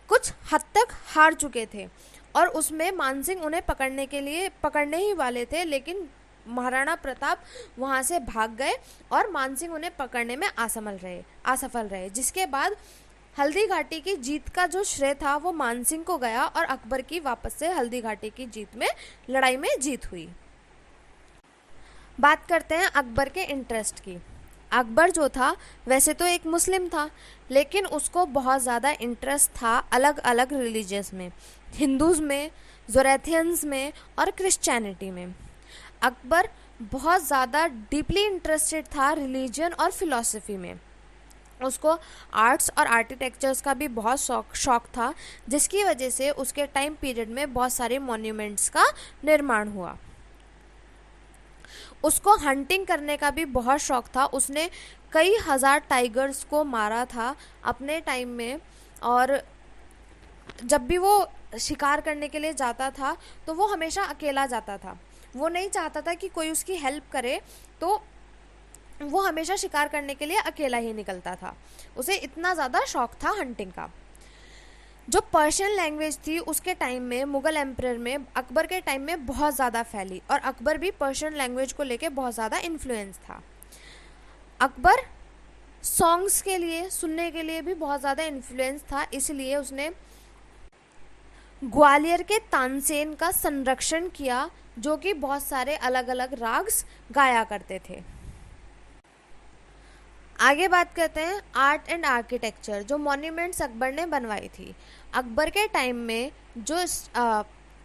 कुछ हद तक हार चुके थे और उसमें मानसिंह उन्हें पकड़ने ही वाले थे, लेकिन महाराणा प्रताप वहां से भाग गए और मानसिंह उन्हें पकड़ने में असफल रहे, जिसके बाद हल्दीघाटी की जीत का जो श्रेय था वो मानसिंह को गया और अकबर की वापस से हल्दीघाटी की लड़ाई में जीत हुई। बात करते हैं अकबर के इंटरेस्ट की। अकबर जो था वैसे तो एक मुस्लिम था, लेकिन उसको बहुत ज़्यादा इंटरेस्ट था अलग अलग रिलीजियस में, हिंदूज़ में, ज़ोरैथ्रियंस में और क्रिश्चियनिटी में। अकबर बहुत ज़्यादा डीपली इंटरेस्टेड था रिलीजन और फिलॉसफी में। उसको आर्ट्स और आर्किटेक्चर्स का भी बहुत शौक था, जिसकी वजह से उसके टाइम पीरियड में बहुत सारे मॉन्यूमेंट्स का निर्माण हुआ। उसको हंटिंग करने का भी बहुत शौक था। उसने कई हजार टाइगर्स को मारा था अपने टाइम में, और जब भी वो शिकार करने के लिए जाता था तो वो हमेशा अकेला जाता था। वो नहीं चाहता था कि कोई उसकी हेल्प करे, तो वो हमेशा शिकार करने के लिए अकेला ही निकलता था। उसे इतना ज़्यादा शौक था हंटिंग का। जो पर्शियन लैंग्वेज थी उसके टाइम में, मुगल एम्परर में, अकबर के टाइम में बहुत ज़्यादा फैली और अकबर भी पर्शियन लैंग्वेज को लेके बहुत ज़्यादा इन्फ्लुएंस था। अकबर सॉन्ग्स के लिए, सुनने के लिए भी बहुत ज़्यादा इन्फ्लुएंस था, इसलिए उसने ग्वालियर के तानसेन का संरक्षण किया, जो कि बहुत सारे अलग अलग राग्स गाया करते थे। आगे बात करते हैं आर्ट एंड आर्किटेक्चर, जो मॉन्यूमेंट्स अकबर ने बनवाई थी। अकबर के टाइम में जो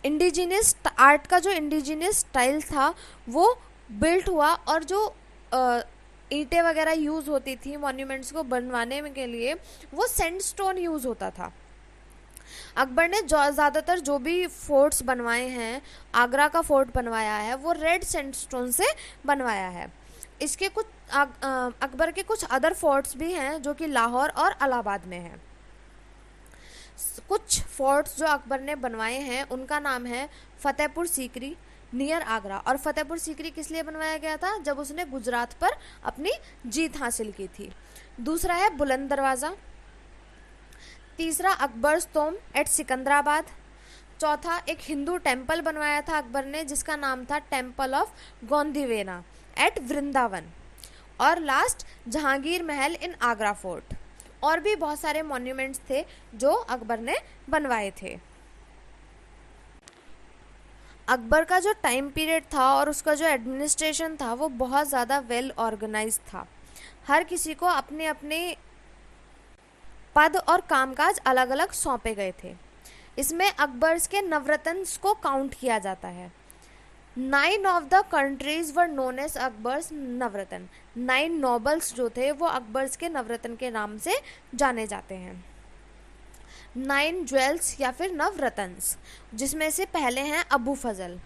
इंडिजिनियस आर्ट का जो इंडिजिनियस स्टाइल था वो बिल्ट हुआ, और जो ईंटें वगैरह यूज़ होती थी मॉन्यूमेंट्स को बनवाने के लिए, वो सैंडस्टोन यूज़ होता था। अकबर ने ज़्यादातर जो भी फोर्ट्स बनवाए हैं, आगरा का फोर्ट बनवाया है वो रेड सैंडस्टोन से बनवाया है। इसके कुछ अकबर के कुछ अदर फोर्ट्स भी हैं जो कि लाहौर और इलाहाबाद में हैं। कुछ फोर्ट्स जो अकबर ने बनवाए हैं उनका नाम है फतेहपुर सीकरी नियर आगरा। और फतेहपुर सीकरी किस लिए बनवाया गया था? जब उसने गुजरात पर अपनी जीत हासिल की थी। दूसरा है बुलंद दरवाज़ा। तीसरा अकबर्स टॉम्ब एट सिकंदराबाद। चौथा एक हिंदू टेम्पल बनवाया था अकबर ने जिसका नाम था टेम्पल ऑफ गोंदीवेना एट वृंदावन। और लास्ट जहांगीर महल इन आगरा फोर्ट। और भी बहुत सारे मॉन्यूमेंट्स थे जो अकबर ने बनवाए थे। अकबर का जो टाइम पीरियड था और उसका जो एडमिनिस्ट्रेशन था वो बहुत ज़्यादा वेल ऑर्गेनाइज था। हर किसी को अपने अपने पद और कामकाज अलग अलग सौंपे गए थे। इसमें अकबर्स के नवरत्न को काउंट किया जाता है। 9 of the countries were known as Akbar's Navratna. 9 nobles जो थे वो अकबर्स के नवरत्न के नाम से जाने जाते हैं। 9 ज्वेल्स या फिर नवरत्न्स, जिसमें से पहले हैं अबू फजल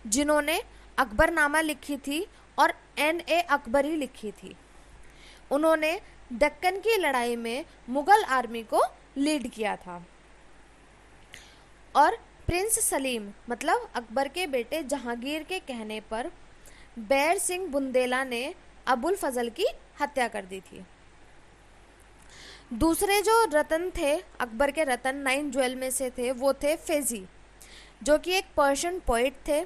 जिन्होंने अकबरनामा लिखी थी और N.A. अकबरी लिखी थी। उन्होंने दक्कन की लड़ाई में मुगल आर्मी को लीड किया था। और प्रिंस सलीम मतलब अकबर के बेटे जहांगीर के कहने पर बैर सिंह बुंदेला ने अबुल फजल की हत्या कर दी थी। दूसरे जो रतन थे अकबर के रतन 9 ज्वेल में से थे वो थे फेजी जो कि एक पर्शियन पोइट थे,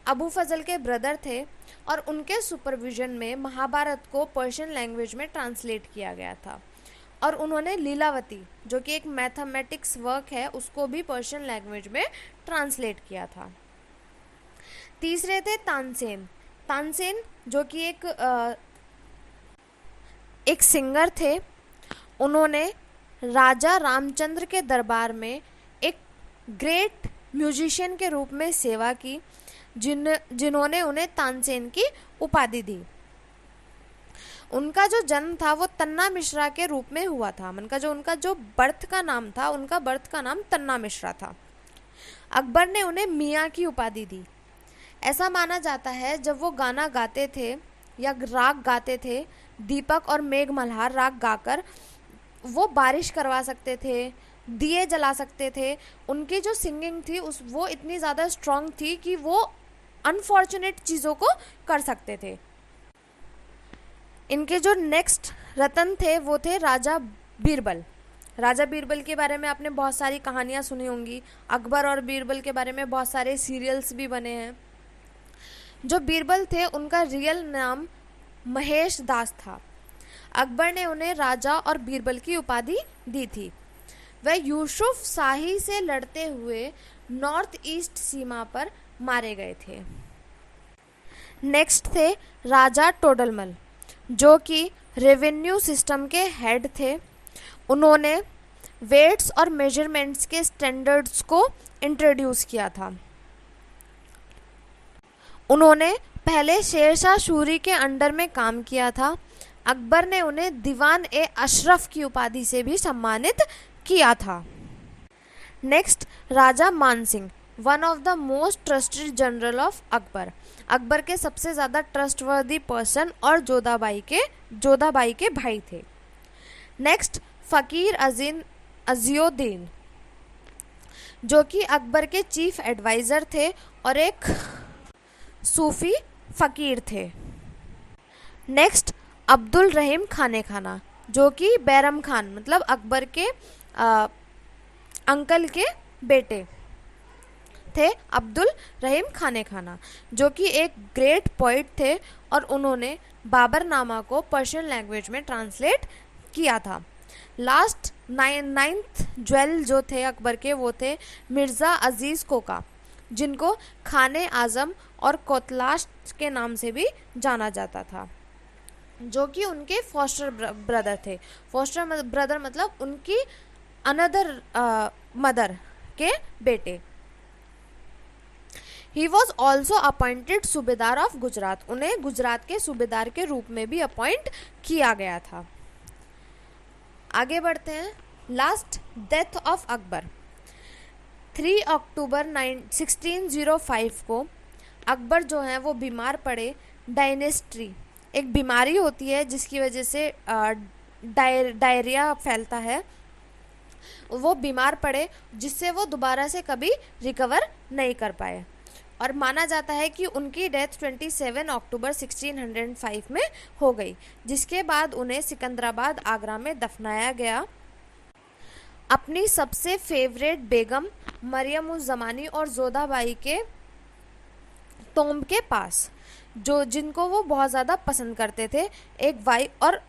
अबू फजल के ब्रदर थे और उनके सुपरविजन में महाभारत को पर्शियन लैंग्वेज में ट्रांसलेट किया गया था। और उन्होंने लीलावती जो कि एक मैथमेटिक्स वर्क है उसको भी पर्शियन लैंग्वेज में ट्रांसलेट किया था। तीसरे थे तानसेन। तानसेन जो कि एक सिंगर थे। उन्होंने राजा रामचंद्र के दरबार में एक ग्रेट म्यूजिशियन के रूप में सेवा की जिन्होंने उन्हें तानसेन की उपाधि दी। उनका जो जन्म था वो तन्ना मिश्रा के रूप में हुआ था। उनका जो बर्थ का नाम था, उनका बर्थ का नाम तन्ना मिश्रा था। अकबर ने उन्हें मियाँ की उपाधि दी। ऐसा माना जाता है जब वो गाना गाते थे या राग गाते थे, दीपक और मेघ मल्हार राग गाकर वो बारिश करवा सकते थे, दिए जला सकते थे। उनकी जो सिंगिंग थी वो इतनी ज़्यादा स्ट्रॉन्ग थी कि वो अनफॉर्चुनेट चीज़ों को कर सकते थे। इनके जो नेक्स्ट रतन थे वो थे राजा बीरबल। राजा बीरबल के बारे में आपने बहुत सारी कहानियाँ सुनी होंगी। अकबर और बीरबल के बारे में बहुत सारे सीरियल्स भी बने हैं। जो बीरबल थे उनका रियल नाम महेश दास था। अकबर ने उन्हें राजा और बीरबल की उपाधि दी थी। वह यूसुफ शाही से लड़ते हुए नॉर्थ ईस्ट सीमा पर मारे गए थे। नेक्स्ट थे राजा टोडरमल जो कि रेवेन्यू सिस्टम के हेड थे। उन्होंने वेट्स और मेजरमेंट्स के स्टैंडर्ड्स को इंट्रोड्यूस किया था। उन्होंने पहले शेरशाह सूरी के अंडर में काम किया था। अकबर ने उन्हें दीवान-ए-अशरफ की उपाधि से भी सम्मानित किया था। Next Raja Mansingh, one of the most trusted general of Akbar. Akbar के सबसे ज़्यादा ट्रस्टवर्दी पर्सन और जोधाबाई के भाई थे। नेक्स्ट फ़कीर अज़ियुद्दीन जो कि अकबर के चीफ एडवाइज़र थे और एक सूफी फ़कीर थे। नेक्स्ट अब्दुल रहीम खाने खाना जो कि बैरम खान मतलब अकबर के अंकल के बेटे थे। अब्दुल रहीम खाने खाना जो कि एक ग्रेट पोइट थे और उन्होंने बाबरनामा को पर्शियन लैंग्वेज में ट्रांसलेट किया था। लास्ट 9th ज्वेल जो थे अकबर के वो थे मिर्ज़ा अजीज़ कोका जिनको खाने आज़म और कोतलाश के नाम से भी जाना जाता था, जो कि उनके फॉस्टर ब्रदर थे। फॉस्टर ब्रदर मतलब उनकी अनदर मदर के बेटे। ही वॉज ऑल्सो अपॉइंटेड सूबेदार ऑफ गुजरात। उन्हें गुजरात के सूबेदार के रूप में भी अपॉइंट किया गया था। आगे बढ़ते हैं। Last death of Akbar. 3 अक्टूबर 1605 को अकबर जो हैं वो बीमार पड़े। डायनेस्ट्री एक बीमारी होती है जिसकी वजह से डायरिया फैलता है। वो बीमार पड़े जिससे वो दोबारा से कभी रिकवर नहीं कर पाए, और माना जाता है कि उनकी डेथ 27 अक्टूबर 1605 में हो गई, जिसके बाद उन्हें सिकंदराबाद आगरा में दफनाया गया अपनी सबसे फेवरेट बेगम मरियम उज़ ज़मानी और जोधाबाई के टॉम्ब के पास, जो जिनको वो बहुत ज़्यादा पसंद करते थे। एक वाई और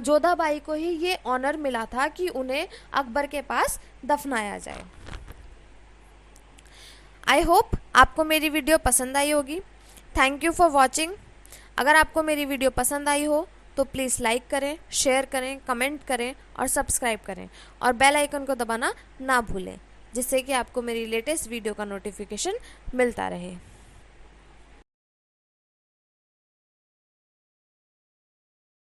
जोधाबाई को ही ये ऑनर मिला था कि उन्हें अकबर के पास दफनाया जाए। आई होप आपको मेरी वीडियो पसंद आई होगी। Thank you for watching. अगर आपको मेरी वीडियो पसंद आई हो तो प्लीज़ लाइक करें, शेयर करें, कमेंट करें और सब्सक्राइब करें, और बेल आइकन को दबाना ना भूलें, जिससे कि आपको मेरी लेटेस्ट वीडियो का नोटिफिकेशन मिलता रहे।